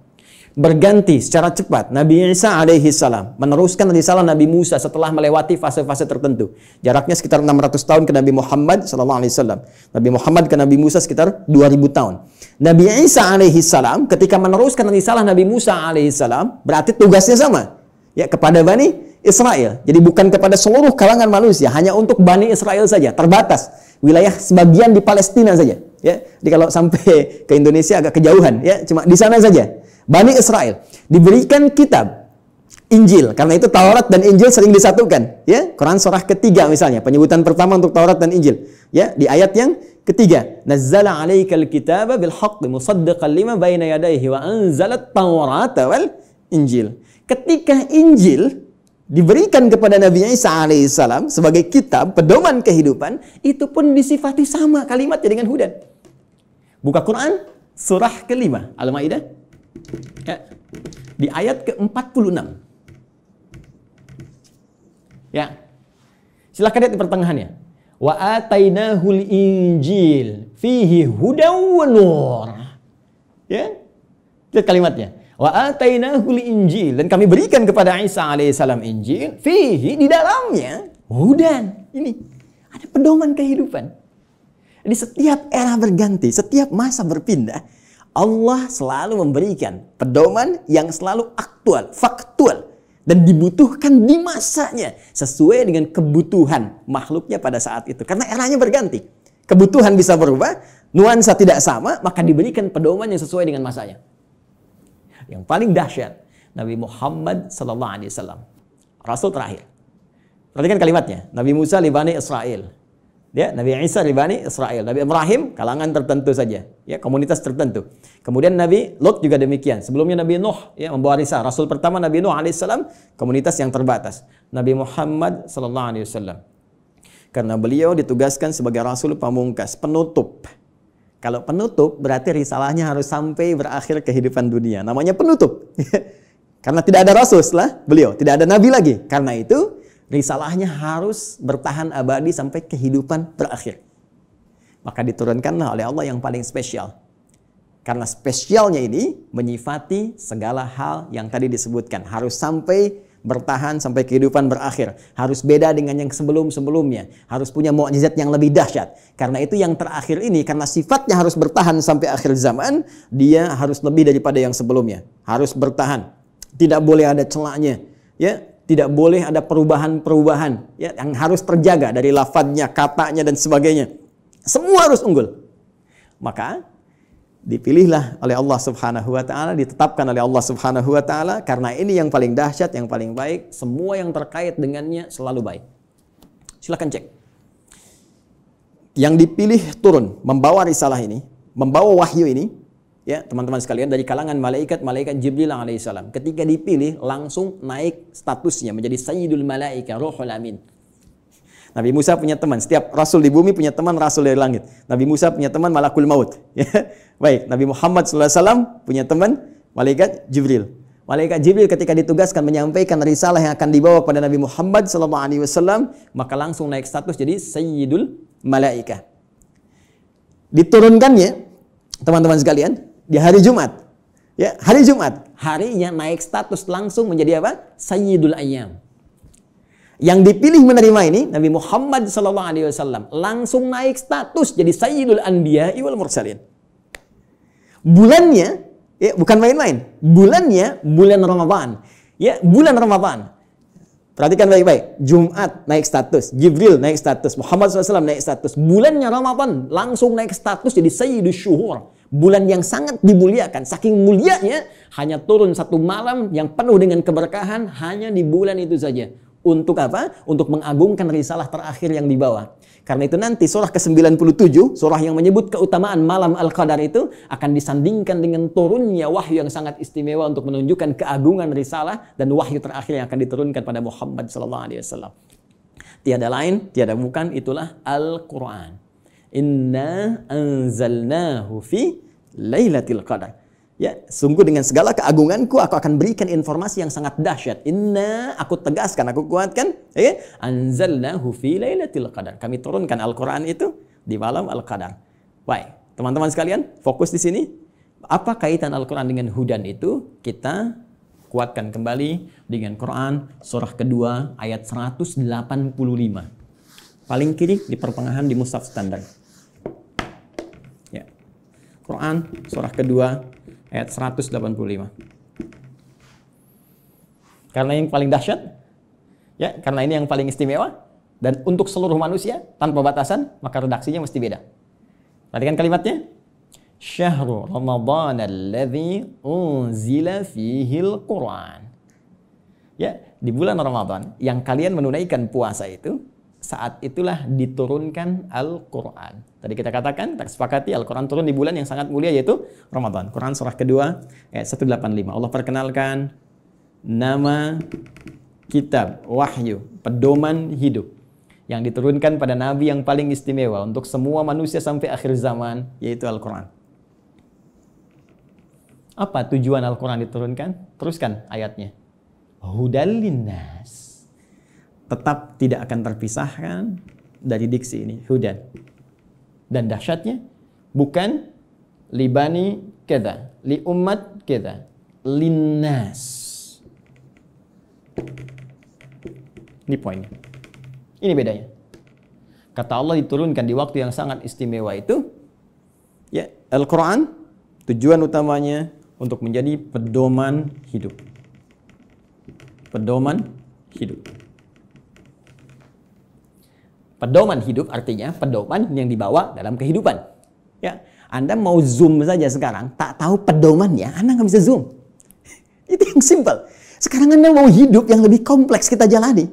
S2: Berganti secara cepat Nabi Isa alaihi salam meneruskan risalah Nabi Musa setelah melewati fase-fase tertentu. Jaraknya sekitar 600 tahun ke Nabi Muhammad sallallahu alaihi wasallam. Nabi Muhammad ke Nabi Musa sekitar 2000 tahun. Nabi Isa alaihi salam ketika meneruskan risalah Nabi Musa alaihi salam, berarti tugasnya sama, ya, kepada Bani Israel. Jadi bukan kepada seluruh kalangan manusia, hanya untuk Bani Israel saja, terbatas. Wilayah sebagian di Palestina saja, ya. Jadi kalau sampai ke Indonesia agak kejauhan, ya, cuma di sana saja. Bani Israel diberikan kitab Injil, karena itu Taurat dan Injil sering disatukan, ya. Quran surah ketiga misalnya, penyebutan pertama untuk Taurat dan Injil, ya, di ayat yang ketiga, nazzala 'alaikal kitaba bil haqqi musaddiqan lima baina yadayhi wa anzalat Taurata wal Injil. Ketika Injil diberikan kepada Nabi Isa alaihissalam sebagai kitab pedoman kehidupan, itu pun disifati sama kalimatnya dengan hudan. Buka Quran surah ke-5 Al-Maidah, ya, di ayat ke-46. Ya. Silakan lihat di pertengahannya. Wa atainahul injil fihi hudaw wa nur. Ya. Lihat kalimatnya. Wa atainahul injil, dan kami berikan kepada Isa alaihissalam Injil, fihi, di dalamnya hudan. Ini ada pedoman kehidupan. Jadi setiap era berganti, setiap masa berpindah, Allah selalu memberikan pedoman yang selalu aktual, faktual, dan dibutuhkan di masanya sesuai dengan kebutuhan makhluknya pada saat itu. Karena eranya berganti, kebutuhan bisa berubah, nuansa tidak sama, maka diberikan pedoman yang sesuai dengan masanya. Yang paling dahsyat, Nabi Muhammad SAW, Rasul terakhir. Perhatikan kalimatnya. Nabi Musa li Bani Israel, ya, Nabi Isa li Bani Israel, Nabi Ibrahim kalangan tertentu saja, ya, komunitas tertentu. Kemudian Nabi Lot juga demikian. Sebelumnya Nabi Nuh, ya, membawa risalah. Rasul pertama Nabi Nuh alaihissalam, komunitas yang terbatas. Nabi Muhammad SAW, karena beliau ditugaskan sebagai Rasul pamungkas, penutup. Kalau penutup berarti risalahnya harus sampai berakhir kehidupan dunia. Namanya penutup. Karena tidak ada Rasul setelah beliau, tidak ada Nabi lagi. Karena itu risalahnya harus bertahan abadi sampai kehidupan berakhir. Maka diturunkanlah oleh Allah yang paling spesial. Karena spesialnya ini menyifati segala hal yang tadi disebutkan. Harus sampai bertahan sampai kehidupan berakhir. Harus beda dengan yang sebelum-sebelumnya. Harus punya mukjizat yang lebih dahsyat. Karena itu yang terakhir ini, karena sifatnya harus bertahan sampai akhir zaman, dia harus lebih daripada yang sebelumnya. Harus bertahan. Tidak boleh ada celahnya. Ya, tidak boleh ada perubahan-perubahan, ya, yang harus terjaga dari lafadznya, katanya, dan sebagainya. Semua harus unggul. Maka dipilihlah oleh Allah Subhanahu wa taala, ditetapkan oleh Allah Subhanahu wa taala, karena ini yang paling dahsyat, yang paling baik, semua yang terkait dengannya selalu baik. Silakan cek. Yang dipilih turun membawa risalah ini, membawa wahyu ini, ya, teman-teman sekalian, dari kalangan malaikat Jibril alaihissalam. Ketika dipilih langsung naik statusnya menjadi Sayyidul Malaika, Ruhul Amin. Nabi Musa punya teman, setiap rasul di bumi punya teman rasul dari langit. Nabi Musa punya teman Malakul Maut. Baik, Nabi Muhammad SAW punya teman malaikat Jibril. Malaikat Jibril ketika ditugaskan menyampaikan risalah yang akan dibawa pada Nabi Muhammad SAW, maka langsung naik status jadi Sayyidul Malaika. Diturunkannya, teman-teman sekalian, di hari Jumat. Ya, hari Jumat, harinya naik status langsung menjadi apa? Sayyidul Ayyam. Yang dipilih menerima ini Nabi Muhammad SAW langsung naik status jadi Sayyidul Anbiya wal Mursalin. Bulannya, ya, bukan main-main. Bulannya bulan Ramadan. Ya, bulan Ramadan. Perhatikan baik-baik. Jumat naik status, Jibril naik status, Muhammad SAW naik status. Bulannya Ramadan langsung naik status jadi Sayyidul Syuhur. Bulan yang sangat dimuliakan. Saking mulianya, hanya turun satu malam yang penuh dengan keberkahan hanya di bulan itu saja. Untuk apa? Untuk mengagungkan risalah terakhir yang dibawa. Karena itu nanti surah ke-97, surah yang menyebut keutamaan malam Al-Qadar itu akan disandingkan dengan turunnya wahyu yang sangat istimewa untuk menunjukkan keagungan risalah dan wahyu terakhir yang akan diturunkan pada Muhammad SAW. Tiada lain, tiada bukan, itulah Al-Quran. Inna anzalnahu fi Lailatul Qadar. Ya, sungguh dengan segala keagunganku aku akan berikan informasi yang sangat dahsyat. Inna, aku tegaskan, aku kuatkan, ya, anzalnahu fi Lailatul Qadar. Kami turunkan Al-Qur'an itu di malam Al-Qadar. Baik, teman-teman sekalian, fokus di sini. Apa kaitan Al-Qur'an dengan hudan itu? Kita kuatkan kembali dengan Quran surah kedua ayat 185. Paling kiri di pertengahan di mushaf standar. Ya. Quran surah kedua ayat 185. Karena yang paling dahsyat, ya, karena ini yang paling istimewa, dan untuk seluruh manusia tanpa batasan, maka redaksinya mesti beda. Perhatikan kalimatnya. Syahrul Ramadan alladzi unzila fihil Quran. Ya, di bulan Ramadan yang kalian menunaikan puasa itu, saat itulah diturunkan Al-Quran. Tadi kita katakan, kita sepakati Al-Quran turun di bulan yang sangat mulia yaitu Ramadan. Quran surah kedua ayat 185. Allah perkenalkan nama kitab, wahyu, pedoman hidup yang diturunkan pada Nabi yang paling istimewa untuk semua manusia sampai akhir zaman, yaitu Al-Quran. Apa tujuan Al-Quran diturunkan? Teruskan ayatnya. Hudal linnas. Tetap tidak akan terpisahkan dari diksi ini, hudan. Dan dahsyatnya bukan libani keda, li umat kita, linnas. Ini poinnya. Ini bedanya. Kata Allah diturunkan di waktu yang sangat istimewa itu, ya, Al-Quran tujuan utamanya untuk menjadi pedoman hidup. Pedoman hidup. Pedoman hidup artinya pedoman yang dibawa dalam kehidupan. Ya, Anda mau zoom saja sekarang, tak tahu pedomannya, Anda nggak bisa zoom. Itu yang simple. Sekarang Anda mau hidup yang lebih kompleks kita jalani,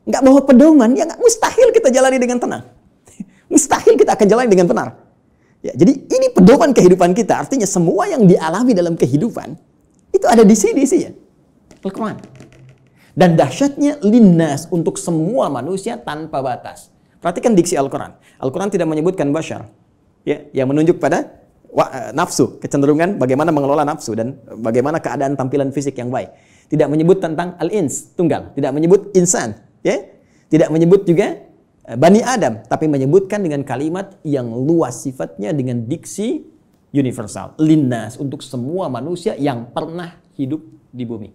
S2: nggak bawa pedoman, ya nggak, mustahil kita jalani dengan tenang. Mustahil kita akan jalani dengan benar. Ya, jadi ini pedoman kehidupan kita. Artinya semua yang dialami dalam kehidupan itu ada di sini isinya. Al-Quran. Dan dahsyatnya linnas, untuk semua manusia tanpa batas. Perhatikan diksi Al-Quran. Al-Quran tidak menyebutkan bashar, ya, yang menunjuk pada nafsu, kecenderungan bagaimana mengelola nafsu dan bagaimana keadaan tampilan fisik yang baik. Tidak menyebut tentang al-ins, tunggal. Tidak menyebut insan, ya. Tidak menyebut juga Bani Adam, tapi menyebutkan dengan kalimat yang luas sifatnya dengan diksi universal. Linnas, untuk semua manusia yang pernah hidup di bumi.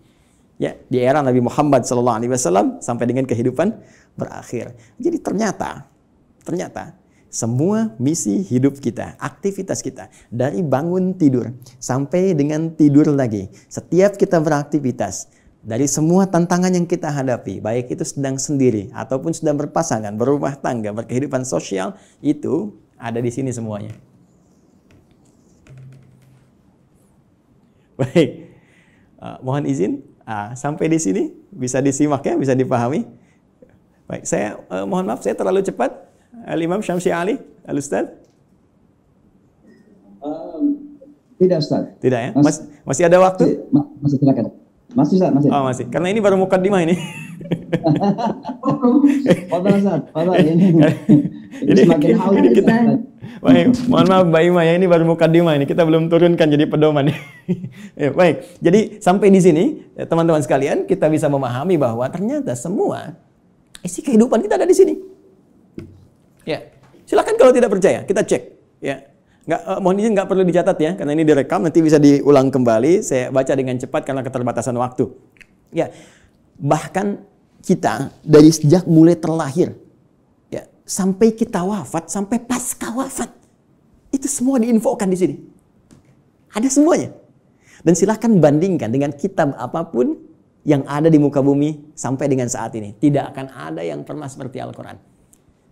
S2: Ya, di era Nabi Muhammad SAW sampai dengan kehidupan berakhir. Jadi ternyata semua misi hidup kita, aktivitas kita, dari bangun tidur sampai dengan tidur lagi, setiap kita beraktivitas, dari semua tantangan yang kita hadapi, baik itu sedang sendiri ataupun sedang berpasangan, berumah tangga, berkehidupan sosial, itu ada di sini semuanya. Baik, mohon izin sampai di sini bisa disimak ya, bisa dipahami. Baik, saya mohon maaf saya terlalu cepat. Al-Imam Syamsi Ali, Al-Ustaz.
S3: Tidak, Ustaz.
S2: Tidak ya? Masih ada waktu?
S3: Masih silakan. Masih, Ustaz, masih.
S2: Oh, masih. Karena ini baru mukaddimah ini.
S3: Fadhal, Ustaz. Fadhal ini. Ini semakin haus kita.
S2: Baik, mohon maaf Mbak Ima ya, ini baru mukaddimah ini. Kita belum turunkan jadi pedoman. Ya, baik. Jadi sampai di sini teman-teman sekalian, kita bisa memahami bahwa ternyata semua isi kehidupan kita ada di sini. Ya, silakan kalau tidak percaya, kita cek. Ya, mohon izin nggak perlu dicatat ya, karena ini direkam, nanti bisa diulang kembali. Saya baca dengan cepat karena keterbatasan waktu. Ya, bahkan kita dari sejak mulai terlahir, ya, sampai kita wafat, sampai pasca wafat, itu semua diinfokan di sini. Ada semuanya. Dan silakan bandingkan dengan kitab apapun yang ada di muka bumi sampai dengan saat ini. Tidak akan ada yang pernah seperti Al-Quran.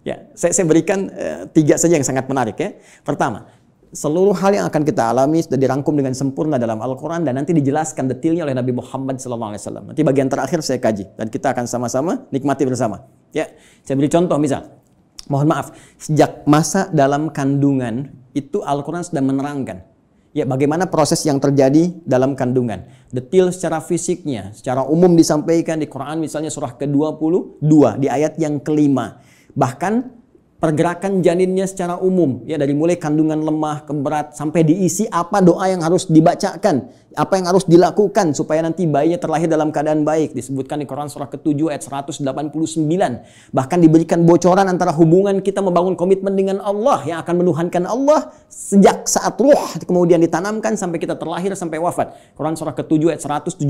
S2: Ya, saya berikan 3 saja yang sangat menarik ya. Pertama, seluruh hal yang akan kita alami sudah dirangkum dengan sempurna dalam Al-Quran dan nanti dijelaskan detailnya oleh Nabi Muhammad SAW. Nanti bagian terakhir saya kaji dan kita akan sama-sama nikmati bersama. Ya, saya beri contoh misal. Mohon maaf, sejak masa dalam kandungan itu Al-Quran sudah menerangkan. Ya, bagaimana proses yang terjadi dalam kandungan. Detail secara fisiknya, secara umum disampaikan di Quran misalnya surah ke-22 di ayat yang ke-5. Bahkan pergerakan janinnya secara umum, ya, dari mulai kandungan lemah ke berat sampai diisi apa doa yang harus dibacakan, apa yang harus dilakukan supaya nanti bayinya terlahir dalam keadaan baik. Disebutkan di Quran surah ke-7 ayat 189. Bahkan diberikan bocoran antara hubungan kita membangun komitmen dengan Allah yang akan menuhankan Allah sejak saat ruh kemudian ditanamkan sampai kita terlahir sampai wafat. Quran surah ke-7 ayat 172.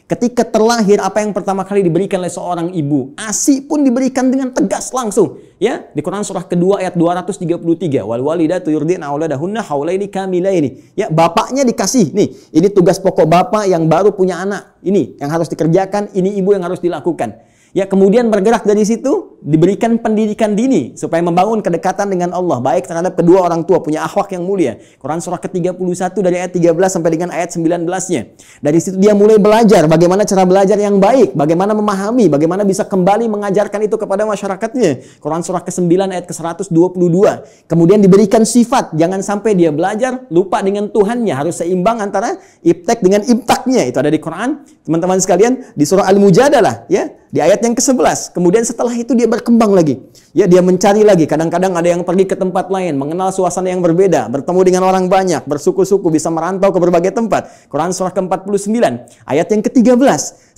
S2: Ketika terlahir, apa yang pertama kali diberikan oleh seorang ibu? ASI pun diberikan dengan tegas langsung. Ya, di Quran surah kedua ayat 233, wal walidatu yurdina auladahunna haulaini kamilaini. Ya, bapaknya dikasih, nih, ini tugas pokok bapak yang baru punya anak. Ini yang harus dikerjakan, ini ibu yang harus dilakukan. Ya, kemudian bergerak dari situ, diberikan pendidikan dini supaya membangun kedekatan dengan Allah, baik terhadap kedua orang tua, punya akhlak yang mulia. Quran surah ke-31 dari ayat 13 sampai dengan ayat 19-nya. Dari situ dia mulai belajar bagaimana cara belajar yang baik, bagaimana memahami, bagaimana bisa kembali mengajarkan itu kepada masyarakatnya. Quran surah ke-9 ayat ke-122. Kemudian diberikan sifat, jangan sampai dia belajar lupa dengan Tuhannya, harus seimbang antara iptek dengan imtaknya. Itu ada di Quran, teman-teman sekalian, di surah Al-Mujadalah, ya. Di ayat yang ke-11. Kemudian setelah itu dia dia berkembang lagi. Ya, dia mencari lagi. Kadang-kadang ada yang pergi ke tempat lain, mengenal suasana yang berbeda, bertemu dengan orang banyak, bersuku-suku, bisa merantau ke berbagai tempat. Quran surah ke-49, ayat yang ke-13.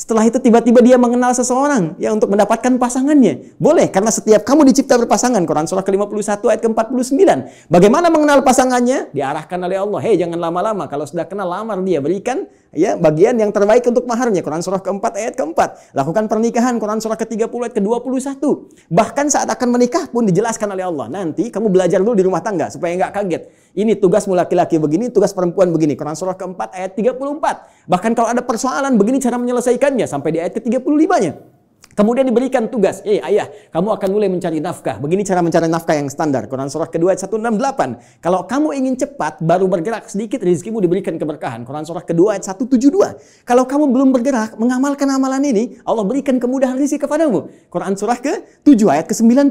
S2: Setelah itu tiba-tiba dia mengenal seseorang ya untuk mendapatkan pasangannya. Boleh, karena setiap kamu dicipta berpasangan. Quran surah ke-51 ayat ke-49. Bagaimana mengenal pasangannya? Diarahkan oleh Allah. Hei, jangan lama-lama. Kalau sudah kenal, lamar dia. Berikan ya bagian yang terbaik untuk maharnya. Quran surah ke-4 ayat ke-4. Lakukan pernikahan. Quran surah ke-30 ayat ke-21. Bahkan saat akan menikah pun dijelaskan oleh Allah. Nanti kamu belajar dulu di rumah tangga supaya nggak kaget. Ini tugasmu laki-laki begini, tugas perempuan begini. Quran surah ke-4 ayat 34. Bahkan kalau ada persoalan begini cara menyelesaikannya sampai di ayat ke-35-nya. Kemudian diberikan tugas, ayah, kamu akan mulai mencari nafkah. Begini cara mencari nafkah yang standar. Quran surah kedua ayat 168. Kalau kamu ingin cepat, baru bergerak sedikit, rezekimu diberikan keberkahan. Quran surah kedua ayat 172. Kalau kamu belum bergerak, mengamalkan amalan ini, Allah berikan kemudahan rezeki kepadamu. Quran surah ke-7 ayat ke-96.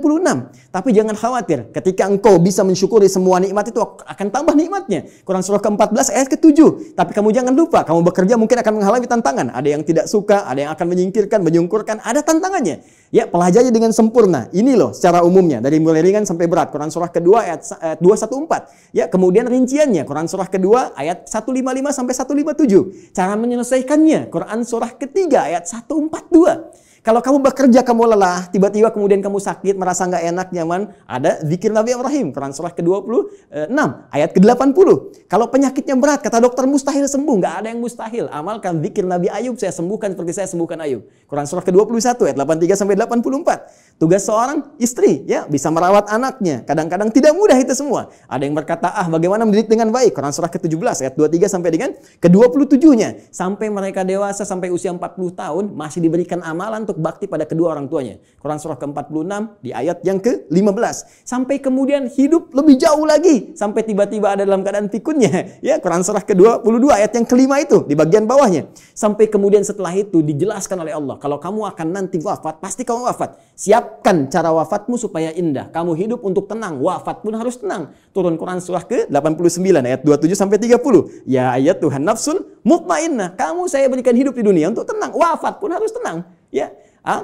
S2: Tapi jangan khawatir, ketika engkau bisa mensyukuri semua nikmat itu akan tambah nikmatnya. Quran surah ke-14 ayat ke-7. Tapi kamu jangan lupa, kamu bekerja mungkin akan menghalangi tantangan. Ada yang tidak suka, ada yang akan menyingkirkan, menyungkurkan, ada tantangannya. Ya, pelajari dengan sempurna. Ini loh secara umumnya dari mulai ringan sampai berat. Quran surah kedua ayat 214. Ya, kemudian rinciannya Quran surah kedua ayat 155 sampai 157. Cara menyelesaikannya Quran surah ketiga ayat 142. Kalau kamu bekerja, kamu lelah, tiba-tiba kemudian kamu sakit, merasa nggak enak, nyaman, ada zikir Nabi Ibrahim, Quran surah ke-26, ayat ke-80. Kalau penyakitnya berat, kata dokter mustahil sembuh, nggak ada yang mustahil. Amalkan zikir Nabi Ayub, saya sembuhkan seperti saya sembuhkan Ayub. Quran surah ke-21, ayat 83 sampai 84. Tugas seorang istri, ya, bisa merawat anaknya. Kadang-kadang tidak mudah itu semua. Ada yang berkata, bagaimana mendidik dengan baik? Quran surah ke-17, ayat 23 sampai dengan ke-27-nya. Sampai mereka dewasa, sampai usia 40 tahun, masih diberikan amalan untuk bakti pada kedua orang tuanya. Quran surah ke-46 di ayat yang ke-15. Sampai kemudian hidup lebih jauh lagi. Sampai tiba-tiba ada dalam keadaan pikunnya. Ya, Quran surah ke-22 ayat yang kelima itu di bagian bawahnya. Sampai kemudian setelah itu dijelaskan oleh Allah. Kalau kamu akan nanti wafat, pasti kamu wafat. Siapkan cara wafatmu supaya indah. Kamu hidup untuk tenang. Wafat pun harus tenang. Turun Quran surah ke-89 ayat 27 sampai 30. Ya ayat Tuhan nafsul mutmainnah. Kamu saya berikan hidup di dunia untuk tenang. Wafat pun harus tenang. Ya,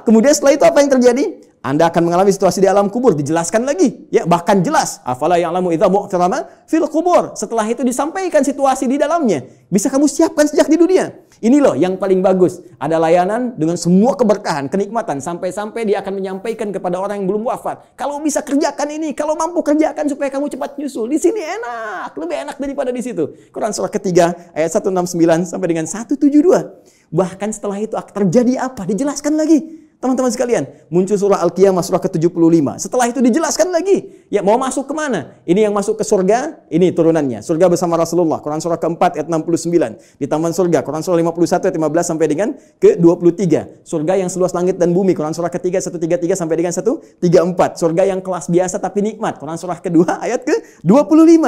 S2: kemudian setelah itu apa yang terjadi? Anda akan mengalami situasi di alam kubur, dijelaskan lagi. Ya, bahkan jelas. Afala ya'lamu idza mu'tarama fil kubur. Setelah itu disampaikan situasi di dalamnya. Bisa kamu siapkan sejak di dunia. Ini loh yang paling bagus. Ada layanan dengan semua keberkahan, kenikmatan. Sampai-sampai dia akan menyampaikan kepada orang yang belum wafat. Kalau bisa kerjakan ini, kalau mampu kerjakan supaya kamu cepat nyusul. Di sini enak, lebih enak daripada di situ. Quran surah ketiga ayat 169 sampai dengan 172. Bahkan setelah itu terjadi apa? Dijelaskan lagi. Teman-teman sekalian, muncul surah Al-Qiyamah surah ke-75. Setelah itu dijelaskan lagi. Ya, mau masuk kemana? Ini yang masuk ke surga, ini turunannya. Surga bersama Rasulullah. Quran surah ke-4 ayat 69. Di taman surga. Quran surah 51 ayat 15 sampai dengan ke-23. Surga yang seluas langit dan bumi. Quran surah ketiga 133 sampai dengan 134. Surga yang kelas biasa tapi nikmat. Quran surah kedua ayat ke-25.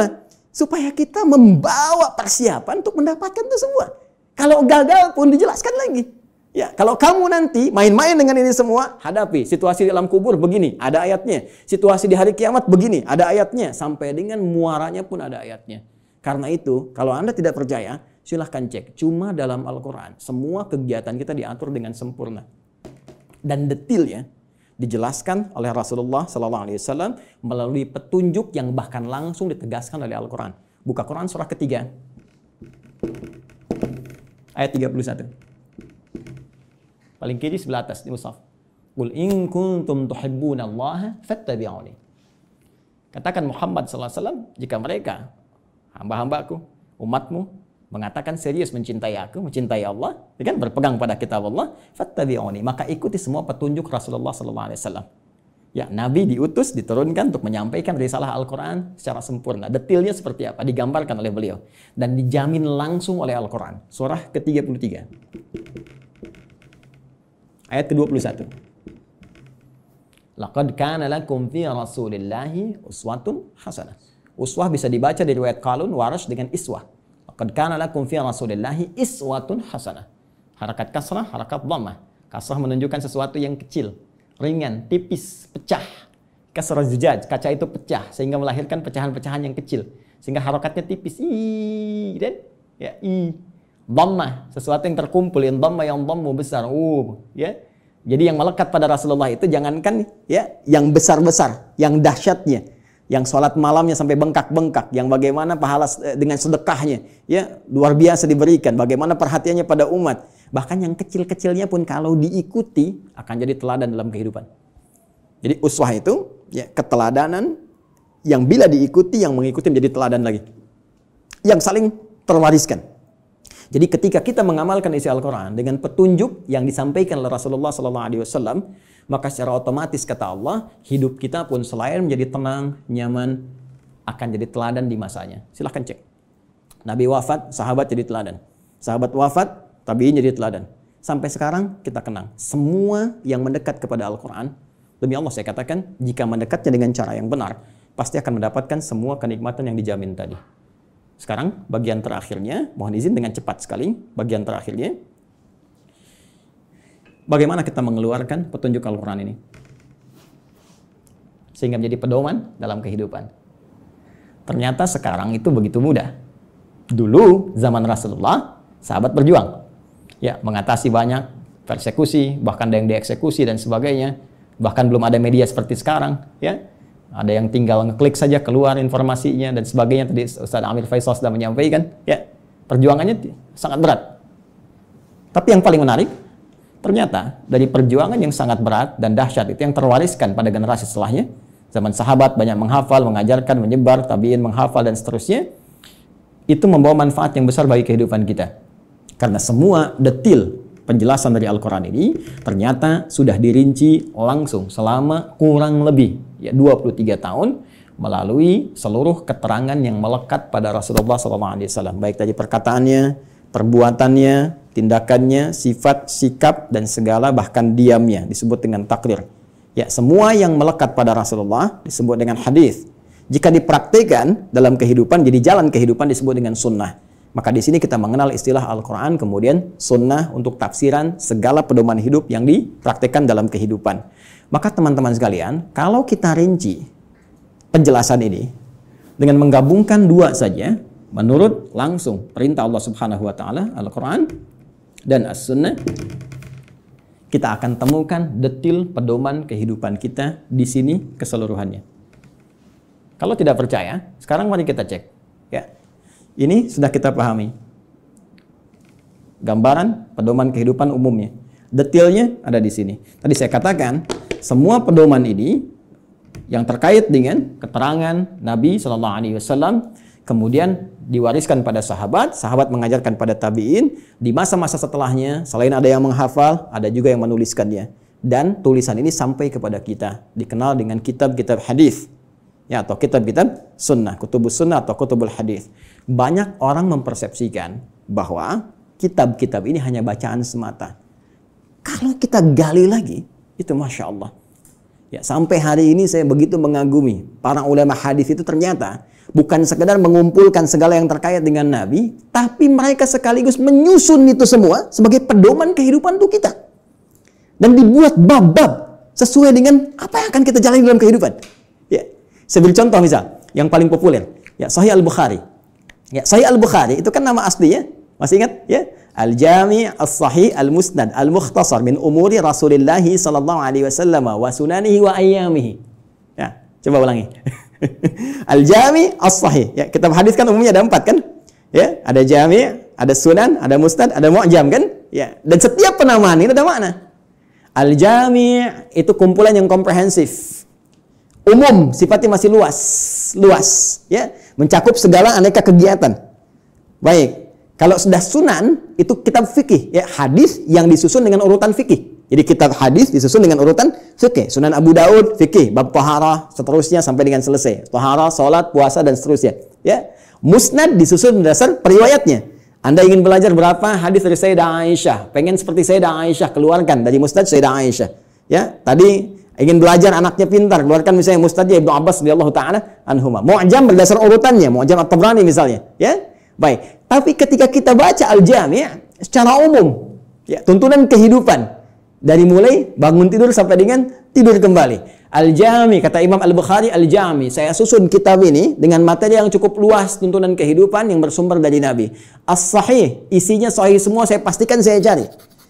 S2: Supaya kita membawa persiapan untuk mendapatkan itu semua. Kalau gagal pun dijelaskan lagi. Ya, kalau kamu nanti main-main dengan ini semua, hadapi situasi di alam kubur begini, ada ayatnya. Situasi di hari kiamat begini, ada ayatnya. Sampai dengan muaranya pun ada ayatnya. Karena itu, kalau Anda tidak percaya, silahkan cek. Cuma dalam Al-Quran, semua kegiatan kita diatur dengan sempurna. Dan detailnya dijelaskan oleh Rasulullah SAW melalui petunjuk yang bahkan langsung ditegaskan oleh Al-Quran. Buka Quran surah ketiga. Ayat 31. Paling kiri sebelah atas di mushaf. Qul in kuntum tuhibbunallaha fattabi'uni. Katakan Muhammad sallallahu alaihi wasallam, jika mereka hamba-hambaku, umatmu mengatakan serius mencintai aku, mencintai Allah, kan berpegang pada kitab Allah, fattabi'uni, maka ikuti semua petunjuk Rasulullah sallallahu alaihi wasallam. Ya, Nabi diutus, diturunkan untuk menyampaikan risalah Al-Quran secara sempurna. Detailnya seperti apa? Digambarkan oleh beliau. Dan dijamin langsung oleh Al-Quran. Surah ke-33. Ayat ke-21. Laqad kana lakum fi Rasulillahi uswatun hasanah. Uswah bisa dibaca dari riwayat Qalun, Warash dengan iswah. Laqad kana lakum fi Rasulillahi iswatun hasanah. Harakat kasrah, harakat dhammah. Kasrah menunjukkan sesuatu yang kecil, ringan, tipis, pecah. Kasrah zujaj, kaca itu pecah sehingga melahirkan pecahan-pecahan yang kecil. Sehingga harakatnya tipis. Dan ya, dhammah, sesuatu yang terkumpul, yang dhamma yang dhammu besar, ya. Jadi yang melekat pada Rasulullah itu jangankan ya yang besar-besar, yang dahsyatnya, yang sholat malamnya sampai bengkak-bengkak, yang bagaimana pahala dengan sedekahnya, ya luar biasa diberikan, bagaimana perhatiannya pada umat. Bahkan yang kecil-kecilnya pun kalau diikuti akan jadi teladan dalam kehidupan. Jadi uswah itu ya keteladanan yang bila diikuti, yang mengikuti menjadi teladan lagi, yang saling terwariskan. Jadi ketika kita mengamalkan isi Al-Quran dengan petunjuk yang disampaikan oleh Rasulullah SAW, maka secara otomatis kata Allah, hidup kita pun selain menjadi tenang, nyaman, akan jadi teladan di masanya. Silahkan cek. Nabi wafat, sahabat jadi teladan. Sahabat wafat, tabi'in jadi teladan. Sampai sekarang kita kenang. Semua yang mendekat kepada Al-Quran, demi Allah saya katakan, jika mendekatnya dengan cara yang benar, pasti akan mendapatkan semua kenikmatan yang dijamin tadi. Sekarang bagian terakhirnya, mohon izin dengan cepat sekali, bagian terakhirnya. Bagaimana kita mengeluarkan petunjuk Al-Quran ini? Sehingga menjadi pedoman dalam kehidupan. Ternyata sekarang itu begitu mudah. Dulu zaman Rasulullah, sahabat berjuang. Ya, mengatasi banyak persekusi, bahkan ada yang dieksekusi dan sebagainya. Bahkan belum ada media seperti sekarang, ya. Ada yang tinggal ngeklik saja keluar informasinya dan sebagainya. Tadi Ustaz Amir Faisal sudah menyampaikan, ya, perjuangannya sangat berat. Tapi yang paling menarik, ternyata dari perjuangan yang sangat berat dan dahsyat itu yang terwariskan pada generasi setelahnya. Zaman sahabat banyak menghafal, mengajarkan, menyebar, tabi'in menghafal dan seterusnya. Itu membawa manfaat yang besar bagi kehidupan kita. Karena semua detil penjelasan dari Al-Quran ini ternyata sudah dirinci langsung selama kurang lebih ya 23 tahun melalui seluruh keterangan yang melekat pada Rasulullah SAW. Baik dari perkataannya, perbuatannya, tindakannya, sifat, sikap, dan segala bahkan diamnya disebut dengan takrir. Ya, semua yang melekat pada Rasulullah disebut dengan hadis. Jika dipraktikkan dalam kehidupan, jadi jalan kehidupan disebut dengan sunnah. Maka di sini kita mengenal istilah Al-Quran, kemudian sunnah untuk tafsiran segala pedoman hidup yang dipraktikkan dalam kehidupan. Maka teman-teman sekalian, kalau kita rinci penjelasan ini dengan menggabungkan dua saja, menurut langsung perintah Allah Subhanahu wa Ta'ala, Al-Quran dan As-Sunnah, kita akan temukan detil pedoman kehidupan kita di sini keseluruhannya. Kalau tidak percaya, sekarang mari kita cek. Ya. Ini sudah kita pahami. Gambaran pedoman kehidupan umumnya. Detailnya ada di sini. Tadi saya katakan, semua pedoman ini yang terkait dengan keterangan Nabi SAW, kemudian diwariskan pada sahabat, sahabat mengajarkan pada tabi'in, di masa-masa setelahnya, selain ada yang menghafal, ada juga yang menuliskannya. Dan tulisan ini sampai kepada kita, dikenal dengan kitab-kitab hadis. Ya, atau kitab-kitab sunnah, kutubus sunnah atau kutubul hadis. Banyak orang mempersepsikan bahwa kitab-kitab ini hanya bacaan semata. Kalau kita gali lagi, itu Masya Allah. Ya, sampai hari ini saya begitu mengagumi para ulama hadis itu ternyata bukan sekedar mengumpulkan segala yang terkait dengan Nabi, tapi mereka sekaligus menyusun itu semua sebagai pedoman kehidupan untuk kita. Dan dibuat bab-bab sesuai dengan apa yang akan kita jalani dalam kehidupan. Ya. Saya beri contoh misal, yang paling populer, ya Sahih Al-Bukhari. Ya, Sahih Al-Bukhari itu kan nama aslinya, masih ingat? Ya, Al-Jami' As-Sahih Al-Musnad Al-Mukhtasar min umuri Rasulillah sallallahu alaihi wasallam wa sunanihi wa ayyamihi. Ya, coba ulangi. Al-Jami' As-Sahih. Ya, kitab hadis kan umumnya ada 4 kan? Ya, ada Jami', ada Sunan, ada Musnad, ada Mu'jam kan? Ya, dan setiap penamaan ini ada makna. Al-Jami' itu kumpulan yang komprehensif. Umum, sifatnya masih luas, ya, mencakup segala aneka kegiatan. Baik, kalau sudah sunan itu kitab fikih, ya, hadis yang disusun dengan urutan fikih. Jadi kitab hadis disusun dengan urutan fikih. Sunan Abu Daud fikih, bab taharah, seterusnya sampai dengan selesai. Taharah, salat, puasa dan seterusnya. Ya, Musnad disusun berdasar periwayatnya. Anda ingin belajar berapa hadis dari Sayyidah Aisyah, pengen seperti Sayyidah Aisyah, keluarkan dari Musnad Sayyidah Aisyah. Ya, tadi ingin belajar anaknya pintar, keluarkan misalnya Musnadnya Ibnu Abbas radhiyallahu taala anhuma. Mu'jam berdasar urutannya, Mu'jam At-Tabrani misalnya, ya. Baik. Tapi ketika kita baca Al-Jami' secara umum, ya, tuntunan kehidupan dari mulai bangun tidur sampai dengan tidur kembali. Al-Jami' kata Imam Al-Bukhari, Al-Jami' saya susun kitab ini dengan materi yang cukup luas, tuntunan kehidupan yang bersumber dari Nabi. As-Sahih isinya sahih semua, saya pastikan saya cari.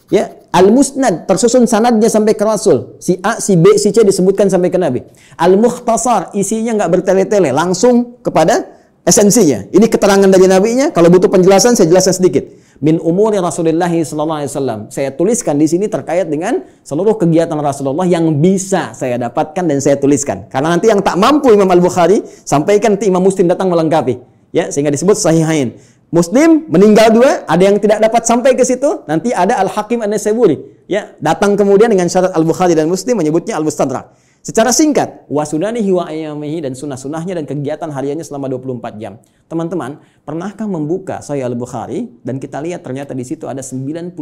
S2: Ya, al-musnad tersusun sanadnya sampai ke Rasul. Si A, si B, si C disebutkan sampai ke Nabi. Al-mukhtasar isinya nggak bertele-tele, langsung kepada esensinya. Ini keterangan dari nabinya. Kalau butuh penjelasan saya jelaskan sedikit. Min umuri Rasulullah sallallahu alaihi wasallam. Saya tuliskan di sini terkait dengan seluruh kegiatan Rasulullah yang bisa saya dapatkan dan saya tuliskan. Karena nanti yang tak mampu Imam Al-Bukhari sampaikan, nanti Imam Muslim datang melengkapi. Ya, sehingga disebut sahihain. Muslim meninggal dua, ada yang tidak dapat sampai ke situ, nanti ada Al-Hakim An-Naisaburi, ya, datang kemudian dengan syarat Al-Bukhari dan Muslim menyebutnya Al-Mustadrak. Secara singkat, wa sunanihi wa ayyamihi, dan sunnah-sunnahnya dan kegiatan hariannya selama 24 jam. Teman-teman, pernahkah membuka Sahih Al-Bukhari dan kita lihat ternyata di situ ada 97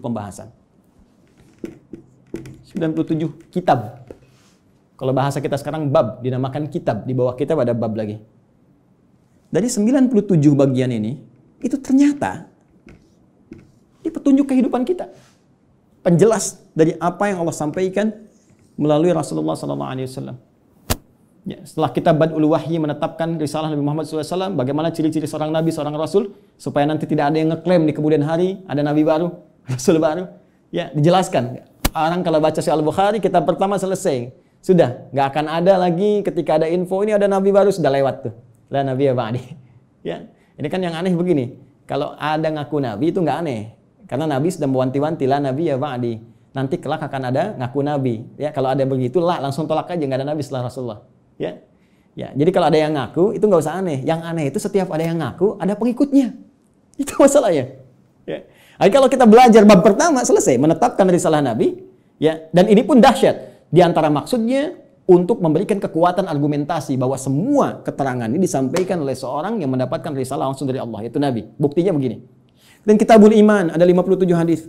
S2: pembahasan. 97 kitab. Kalau bahasa kita sekarang bab, dinamakan kitab, di bawah kitab ada bab lagi. Dari 97 bagian ini, itu ternyata ini petunjuk kehidupan kita. Penjelas dari apa yang Allah sampaikan melalui Rasulullah SAW. Ya, setelah kita Badul Wahyi menetapkan risalah Nabi Muhammad SAW, bagaimana ciri-ciri seorang Nabi, seorang Rasul, supaya nanti tidak ada yang ngeklaim di kemudian hari, ada Nabi baru, Rasul baru. Ya, dijelaskan. Orang kalau baca Sahih Al-Bukhari, kitab pertama selesai. Sudah, nggak akan ada lagi ketika ada info, ini ada Nabi baru, sudah lewat tuh. La Nabi ba'di. Ya, ini kan yang aneh begini. Kalau ada ngaku Nabi itu nggak aneh. Karena Nabi sudah mewanti-wanti, la Nabi ba'di. Nanti kelak akan ada ngaku Nabi. Ya, kalau ada begitu, langsung tolak aja, nggak ada Nabi setelah Rasulullah. Ya, ya. Jadi kalau ada yang ngaku, itu nggak usah aneh. Yang aneh itu setiap ada yang ngaku, ada pengikutnya. Itu masalahnya. Ya. Jadi kalau kita belajar bab pertama selesai, menetapkan risalah Nabi. Ya, dan ini pun dahsyat. Di antara maksudnya untuk memberikan kekuatan argumentasi bahwa semua keterangan ini disampaikan oleh seorang yang mendapatkan risalah langsung dari Allah, yaitu Nabi. Buktinya begini. Dan Kitabul Iman ada 57 hadis.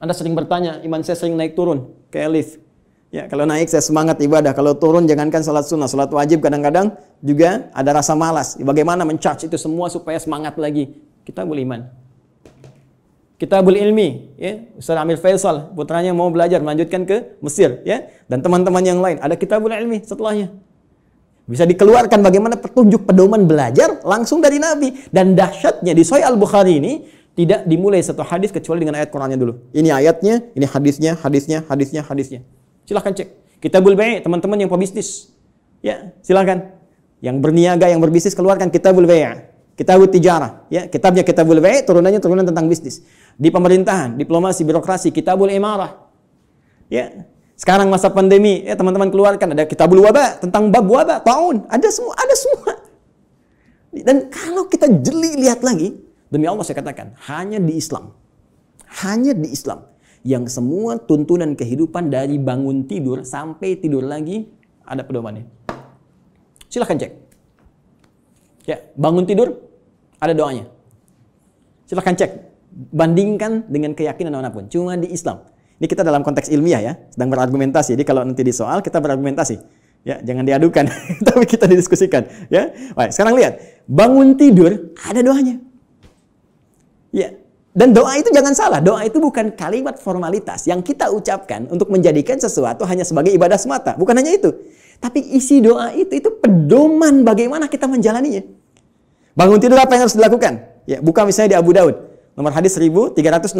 S2: Anda sering bertanya, iman saya sering naik turun kayak lift. Ya, kalau naik saya semangat ibadah, kalau turun jangankan salat sunnah, salat wajib kadang-kadang juga ada rasa malas. Bagaimana men-charge itu semua supaya semangat lagi? Kitabul Iman. Kitabul Ilmi, ya, Ustaz Amir Faisal, putranya mau belajar melanjutkan ke Mesir, ya, dan teman-teman yang lain, ada Kitabul Ilmi setelahnya. Bisa dikeluarkan bagaimana petunjuk pedoman belajar langsung dari Nabi. Dan dahsyatnya di Sahih Al-Bukhari ini tidak dimulai satu hadis kecuali dengan ayat Qur'annya dulu. Ini ayatnya, ini hadisnya. Silahkan cek. Kitabul Bai', teman-teman yang pebisnis, ya, silahkan. Yang berniaga, yang berbisnis, keluarkan Kitabul Bai'. Kitabul Tijarah, ya, kitabnya Kitabul Bai', turunannya turunan tentang bisnis. Di pemerintahan, diplomasi, birokrasi, Kitabul Imarah. Ya. Sekarang masa pandemi, ya teman-teman keluarkan ada Kitabul Wabah, tentang bab wabah, taun, ada semua. Dan kalau kita jeli lihat lagi, demi Allah saya katakan, hanya di Islam yang semua tuntunan kehidupan dari bangun tidur sampai tidur lagi ada pedomannya. Silahkan cek. Ya, bangun tidur ada doanya. Silahkan cek, bandingkan dengan keyakinan manapun. Cuma di Islam. Ini kita dalam konteks ilmiah ya, sedang berargumentasi. Jadi kalau nanti di soal kita berargumentasi. Ya, jangan diadukan, tapi kita didiskusikan. Ya, baik. Sekarang lihat, bangun tidur ada doanya. Ya, dan doa itu jangan salah. Doa itu bukan kalimat formalitas yang kita ucapkan untuk menjadikan sesuatu hanya sebagai ibadah semata. Bukan hanya itu. Tapi isi doa itu pedoman bagaimana kita menjalaninya. Bangun tidur apa yang harus dilakukan? Ya, buka misalnya di Abu Daud, nomor hadis 1367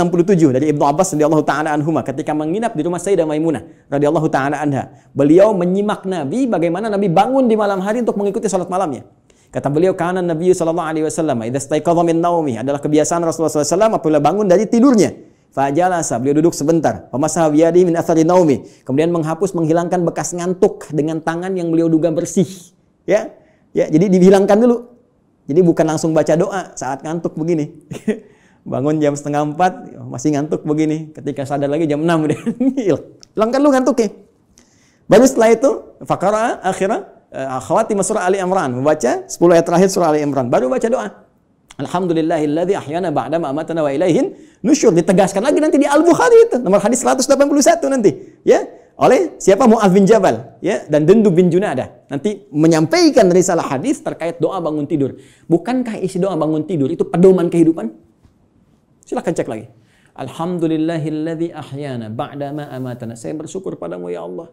S2: dari Ibnu Abbas radhiyallahu taala anhuma ketika menginap di rumah Sayyidah Maimunah radhiyallahu taala anha. Beliau menyimak Nabi bagaimana Nabi bangun di malam hari untuk mengikuti salat malamnya. Kata beliau, kana Nabi sallallahu alaihi wasallam idza staiqadha min naumi, adalah kebiasaan Rasulullah SAW apabila bangun dari tidurnya. Fajalasa, beliau duduk sebentar. Pemasaha biyadi min athari naumi, kemudian menghilangkan bekas ngantuk dengan tangan yang beliau duga bersih. Ya, jadi dihilangkan dulu. Jadi bukan langsung baca doa saat ngantuk begini. Bangun jam 3:30 masih ngantuk begini. Ketika sadar lagi jam 6 udah hilangkan lu ngantuknya. Baru setelah itu faqara akhirah khawatim surah Ali Imran, membaca 10 ayat terakhir surah Ali Imran. Baru baca doa. Alhamdulillahilladzi ahyana ba'da ma amatana wa ilaihin nusyur. Ditegaskan lagi nanti di Al-Bukhari itu, nomor hadis 181 nanti, ya. Oleh siapa? Mu'adz bin Jabal, ya, dan Jundub bin Junadah. Nanti menyampaikan risalah hadis terkait doa bangun tidur. Bukankah isi doa bangun tidur itu pedoman kehidupan? Silahkan cek lagi. Alhamdulillahilladzi ahyana ba'da ma amatana. Saya bersyukur padamu ya Allah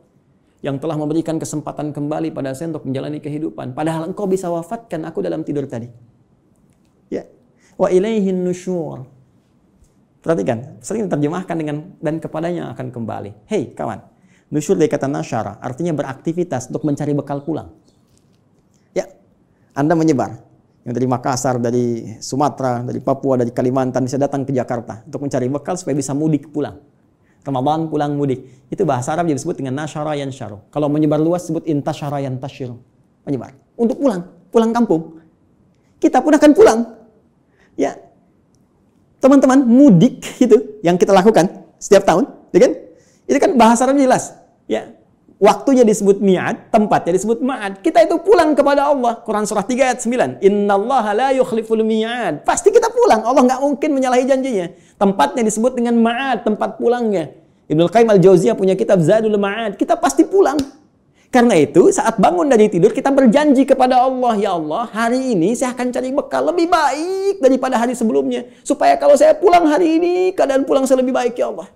S2: yang telah memberikan kesempatan kembali pada saya untuk menjalani kehidupan. Padahal engkau bisa wafatkan aku dalam tidur tadi. Ya. Wa ilaihin nusyur. Perhatikan, sering diterjemahkan dengan dan kepadanya akan kembali. Hei kawan, nusyur dari kata nasyara artinya beraktivitas untuk mencari bekal pulang. Ya, Anda menyebar. Yang dari Makassar, dari Sumatera, dari Papua, dari Kalimantan bisa datang ke Jakarta untuk mencari bekal supaya bisa mudik pulang. Ramadan pulang mudik. Itu bahasa Arab yang disebut dengan nasyara yansyaru. Kalau menyebar luas disebut intasyara yantasyiru. Menyebar. Untuk pulang kampung. Kita pun akan pulang. Ya. Teman-teman, mudik itu yang kita lakukan setiap tahun, ya kan? Itu kan bahasa Arab jelas. Ya. Waktunya disebut mi'ad, tempatnya disebut ma'ad. Kita itu pulang kepada Allah. Quran surah 3 ayat 9. Innallaha la yukhliful mi'ad. Pasti kita pulang. Allah nggak mungkin menyalahi janjinya. Tempatnya disebut dengan ma'ad, tempat pulangnya. Ibnu Qayyim al-Jauziyah punya kitab Zadul Ma'ad. Kita pasti pulang. Karena itu saat bangun dari tidur kita berjanji kepada Allah, ya Allah, hari ini saya akan cari bekal lebih baik daripada hari sebelumnya. Supaya kalau saya pulang hari ini, keadaan pulang saya lebih baik, ya Allah.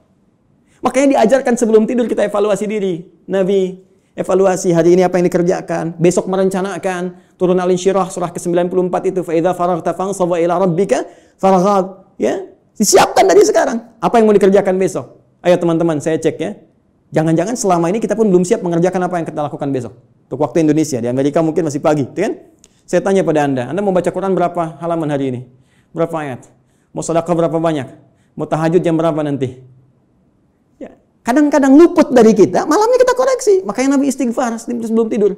S2: Makanya diajarkan sebelum tidur kita evaluasi diri. Nabi evaluasi hari ini apa yang dikerjakan, besok merencanakan. Turun Al-Insyirah surah ke-94 itu, fa idza faraghta fansab ila rabbika farghab. Ya, disiapkan dari sekarang apa yang mau dikerjakan besok. Ayo teman-teman, saya cek ya. Jangan-jangan selama ini kita pun belum siap mengerjakan apa yang kita lakukan besok. Untuk waktu Indonesia, di Amerika mungkin masih pagi, kan? Saya tanya pada Anda mau baca Quran berapa halaman hari ini? Berapa ayat? Mau sedekah berapa banyak? Mau tahajud jam berapa nanti? Ya, kadang-kadang luput dari kita, malamnya kita koreksi. Makanya Nabi istighfar sebelum tidur.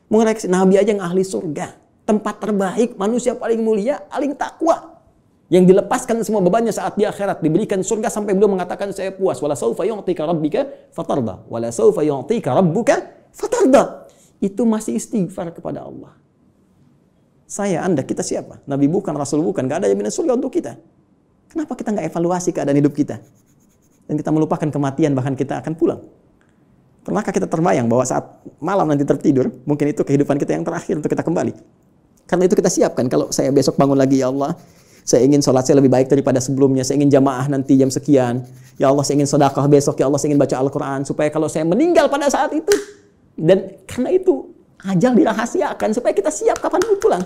S2: Mengoreksi, Nabi aja yang ahli surga. Tempat terbaik, manusia paling mulia, paling takwa. Yang dilepaskan semua bebannya saat di akhirat, diberikan surga sampai beliau mengatakan saya puas. Wala saufa yu'tika rabbika fatarda. Wala saufa yu'tika rabbuka fatarda. Itu masih istighfar kepada Allah. Saya, Anda, kita siapa? Nabi bukan, Rasul bukan, gak ada jaminan surga untuk kita. Kenapa kita nggak evaluasi keadaan hidup kita? Dan kita melupakan kematian, bahkan kita akan pulang. Pernahkah kita terbayang bahwa saat malam nanti tertidur, mungkin itu kehidupan kita yang terakhir untuk kita kembali? Karena itu kita siapkan, kalau saya besok bangun lagi, ya Allah, saya ingin sholat saya lebih baik daripada sebelumnya. Saya ingin jamaah nanti jam sekian. Ya Allah, saya ingin sedekah besok. Ya Allah, saya ingin baca Al-Quran. Supaya kalau saya meninggal pada saat itu. Dan karena itu, ajal dirahasiakan. Supaya kita siap kapan pun pulang.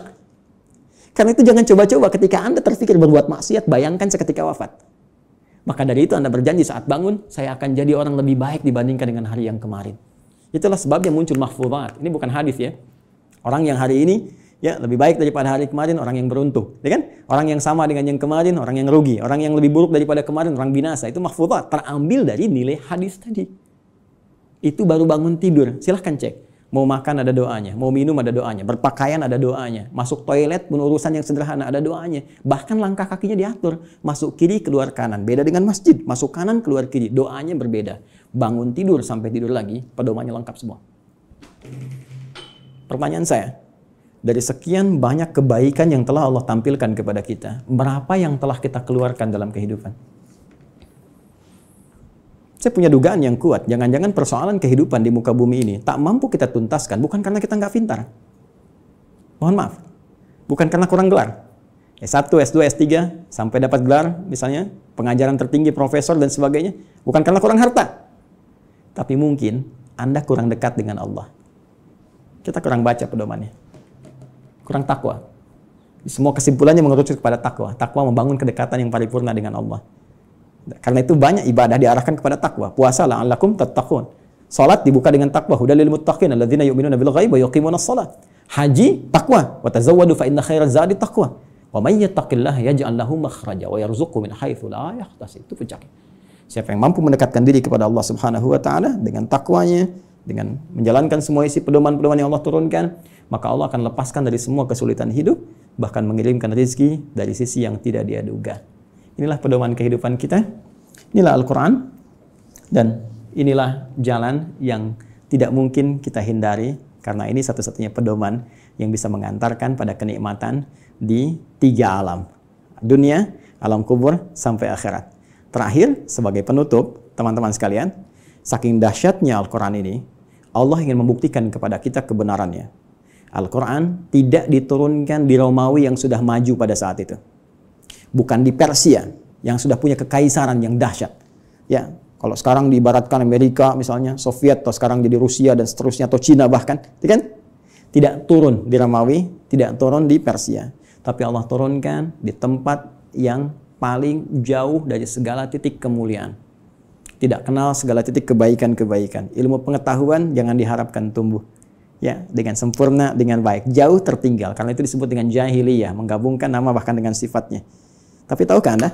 S2: Karena itu jangan coba-coba ketika Anda terpikir berbuat maksiat, bayangkan seketika wafat. Maka dari itu Anda berjanji saat bangun, saya akan jadi orang lebih baik dibandingkan dengan hari yang kemarin. Itulah sebabnya muncul mahfuzat. Ini bukan hadis ya. Orang yang hari ini ya lebih baik daripada hari kemarin, orang yang beruntung, ya kan? Orang yang sama dengan yang kemarin, orang yang rugi. Orang yang lebih buruk daripada kemarin, orang binasa. Itu mahfuzat, terambil dari nilai hadis tadi. Itu baru bangun tidur. Silahkan cek. Mau makan ada doanya, mau minum ada doanya, berpakaian ada doanya, masuk toilet pun urusan yang sederhana ada doanya. Bahkan langkah kakinya diatur, masuk kiri keluar kanan. Beda dengan masjid, masuk kanan keluar kiri, doanya berbeda. Bangun tidur sampai tidur lagi, pedomannya lengkap semua. Pertanyaan saya, dari sekian banyak kebaikan yang telah Allah tampilkan kepada kita, berapa yang telah kita keluarkan dalam kehidupan? Saya punya dugaan yang kuat, jangan-jangan persoalan kehidupan di muka bumi ini tak mampu kita tuntaskan, bukan karena kita nggak pintar. Mohon maaf, bukan karena kurang gelar. S1, S2, S3, sampai dapat gelar, misalnya pengajaran tertinggi, profesor, dan sebagainya. Bukan karena kurang harta. Tapi mungkin Anda kurang dekat dengan Allah. Kita kurang baca pedomannya. Kurang takwa. Semua kesimpulannya mengerucut kepada takwa. Takwa membangun kedekatan yang paripurna dengan Allah. Karena itu banyak ibadah diarahkan kepada takwa. Puasa la'allakum tattaqun. Salat dibuka dengan takwa. Hudal lil muttaqin alladzina yu'minuna bil ghaibi wa yuqimunas shalah. Haji takwa. Wa tazawwadu fa inna khairaz zadi taqwa. Wa may yattaqillaha yaj'al lahu makhraja wa yarzuqhu min haitsu la yahtasib. Itu puncaknya. Siapa yang mampu mendekatkan diri kepada Allah Subhanahu wa taala dengan takwanya, dengan menjalankan semua isi pedoman-pedoman yang Allah turunkan, maka Allah akan lepaskan dari semua kesulitan hidup, bahkan mengirimkan rezeki dari sisi yang tidak dia duga. Inilah pedoman kehidupan kita, inilah Al-Quran, dan inilah jalan yang tidak mungkin kita hindari, karena ini satu-satunya pedoman yang bisa mengantarkan pada kenikmatan di 3 alam. Dunia, alam kubur, sampai akhirat. Terakhir, sebagai penutup, teman-teman sekalian, saking dahsyatnya Al-Quran ini, Allah ingin membuktikan kepada kita kebenarannya. Al-Quran tidak diturunkan di Romawi yang sudah maju pada saat itu. Bukan di Persia yang sudah punya kekaisaran yang dahsyat. Ya, kalau sekarang diibaratkan Amerika misalnya, Soviet, atau sekarang jadi Rusia dan seterusnya, atau Cina bahkan, kan? Tidak turun di Romawi, tidak turun di Persia. Tapi Allah turunkan di tempat yang paling jauh dari segala titik kemuliaan. Tidak kenal segala titik kebaikan-kebaikan. Ilmu pengetahuan jangan diharapkan tumbuh. Ya, dengan sempurna, dengan baik. Jauh tertinggal. Karena itu disebut dengan jahiliyah. Menggabungkan nama bahkan dengan sifatnya. Tapi tahukah Anda?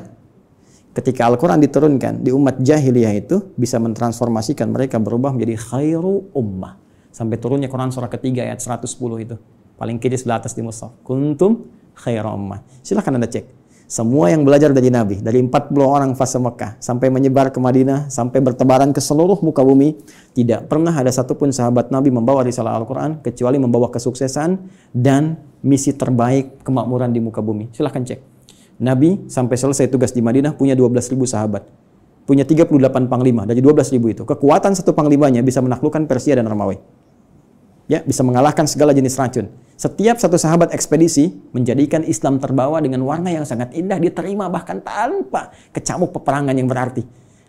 S2: Ketika Al-Quran diturunkan di umat jahiliyah itu bisa mentransformasikan mereka berubah menjadi khairu ummah. Sampai turunnya Quran surah ketiga ayat 110 itu. Paling kiri sebelah atas di mushaf. Kuntum khairu ummah. Silahkan Anda cek. Semua yang belajar dari Nabi, dari 40 orang fase Mekah, sampai menyebar ke Madinah, sampai bertebaran ke seluruh muka bumi, tidak pernah ada satupun sahabat Nabi membawa risalah Al-Quran, kecuali membawa kesuksesan dan misi terbaik kemakmuran di muka bumi. Silahkan cek. Nabi sampai selesai tugas di Madinah punya 12.000 sahabat. Punya 38 panglima, dari 12.000 itu. Kekuatan satu panglimanya bisa menaklukkan Persia dan Romawi. Ya, bisa mengalahkan segala jenis racun. Setiap satu sahabat ekspedisi menjadikan Islam terbawa dengan warna yang sangat indah, diterima bahkan tanpa kecamuk peperangan yang berarti.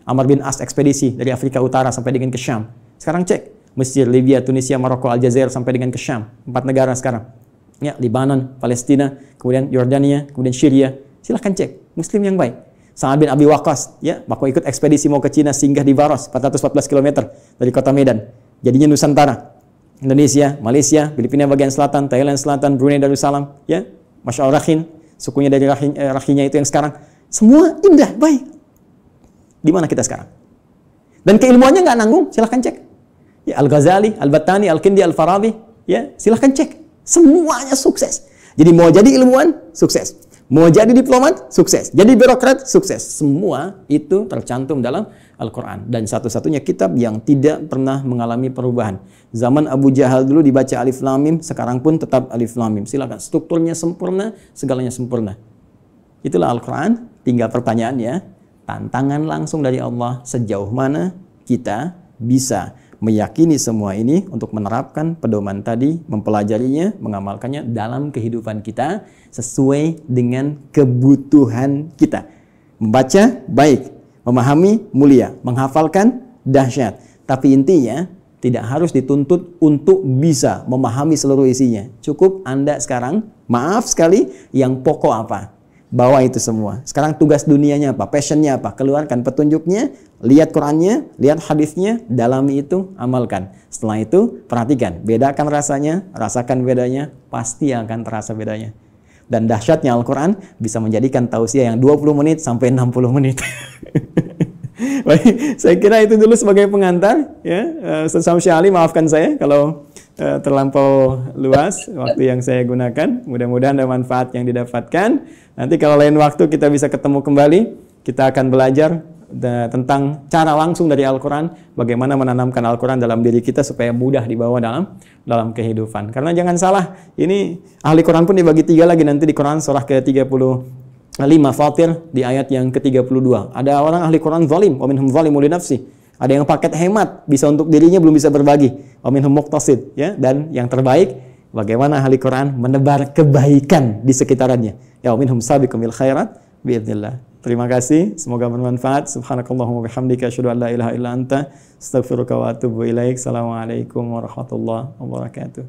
S2: Amr bin As ekspedisi dari Afrika Utara sampai dengan ke Syam. Sekarang cek, Mesir, Libya, Tunisia, Maroko, Aljazair sampai dengan ke Syam. 4 negara sekarang. Ya, Libanon, Palestina, kemudian Yordania, kemudian Syria. Silahkan cek, Muslim yang baik. Sa'ad bin Abi Waqqas, ya, waktu ikut ekspedisi mau ke Cina, singgah di Baros, 414 km dari kota Medan. Jadinya Nusantara. Indonesia, Malaysia, Filipina bagian selatan, Thailand selatan, Brunei Darussalam, ya, Masya Allah Rakhin, sukunya dari Rakhinya itu yang sekarang, semua indah, baik. Di mana kita sekarang? Dan keilmuannya nggak nanggung, silahkan cek. Ya, Al-Ghazali, Al-Battani, Al-Kindi, Al-Farabi, ya, silahkan cek. Semuanya sukses. Jadi mau jadi ilmuwan, sukses. Mau jadi diplomat, sukses. Jadi birokrat, sukses. Semua itu tercantum dalam Al-Quran. Dan satu-satunya kitab yang tidak pernah mengalami perubahan. Zaman Abu Jahal dulu dibaca Alif Lam Mim, sekarang pun tetap Alif Lam Mim. Silakan, strukturnya sempurna, segalanya sempurna. Itulah Al-Quran. Tinggal pertanyaannya, tantangan langsung dari Allah, sejauh mana kita bisa meyakini semua ini untuk menerapkan pedoman tadi, mempelajarinya, mengamalkannya dalam kehidupan kita sesuai dengan kebutuhan kita. Membaca baik, memahami mulia, menghafalkan dahsyat. Tapi intinya tidak harus dituntut untuk bisa memahami seluruh isinya. Cukup Anda sekarang, maaf sekali, yang pokok apa? Bawa itu semua. Sekarang tugas dunianya apa? Passionnya apa? Keluarkan petunjuknya, lihat Qurannya, lihat hadisnya, dalami itu, amalkan. Setelah itu, perhatikan. Bedakan rasanya, rasakan bedanya, pasti akan terasa bedanya. Dan dahsyatnya Al-Quran bisa menjadikan tausiah yang 20 menit sampai 60 menit. Baik, saya kira itu dulu sebagai pengantar. Ya, Ustaz Syamsi Ali, maafkan saya kalau terlampau luas waktu yang saya gunakan. Mudah-mudahan ada manfaat yang didapatkan. Nanti kalau lain waktu kita bisa ketemu kembali, kita akan belajar tentang cara langsung dari Al-Quran, bagaimana menanamkan Al-Quran dalam diri kita supaya mudah dibawa dalam kehidupan. Karena jangan salah, ini ahli Quran pun dibagi 3 lagi nanti di Quran surah ke-35 Fatir di ayat yang ke-32. Ada orang ahli Quran zalim, wa minhum zalimun li nafsi. Ada yang paket hemat, bisa untuk dirinya belum bisa berbagi. Wa minhum muqtasid, ya. Dan yang terbaik, bagaimana ahli Quran menebar kebaikan di sekitarannya. Ya, wa minhum sabiqum bil khairat biidznillah. Terima kasih, semoga bermanfaat. Subhanakallahumma bihamdika asyhadu an la ilaha illa anta astaghfiruka wa atubu ilaik. Assalamualaikum warahmatullahi wabarakatuh.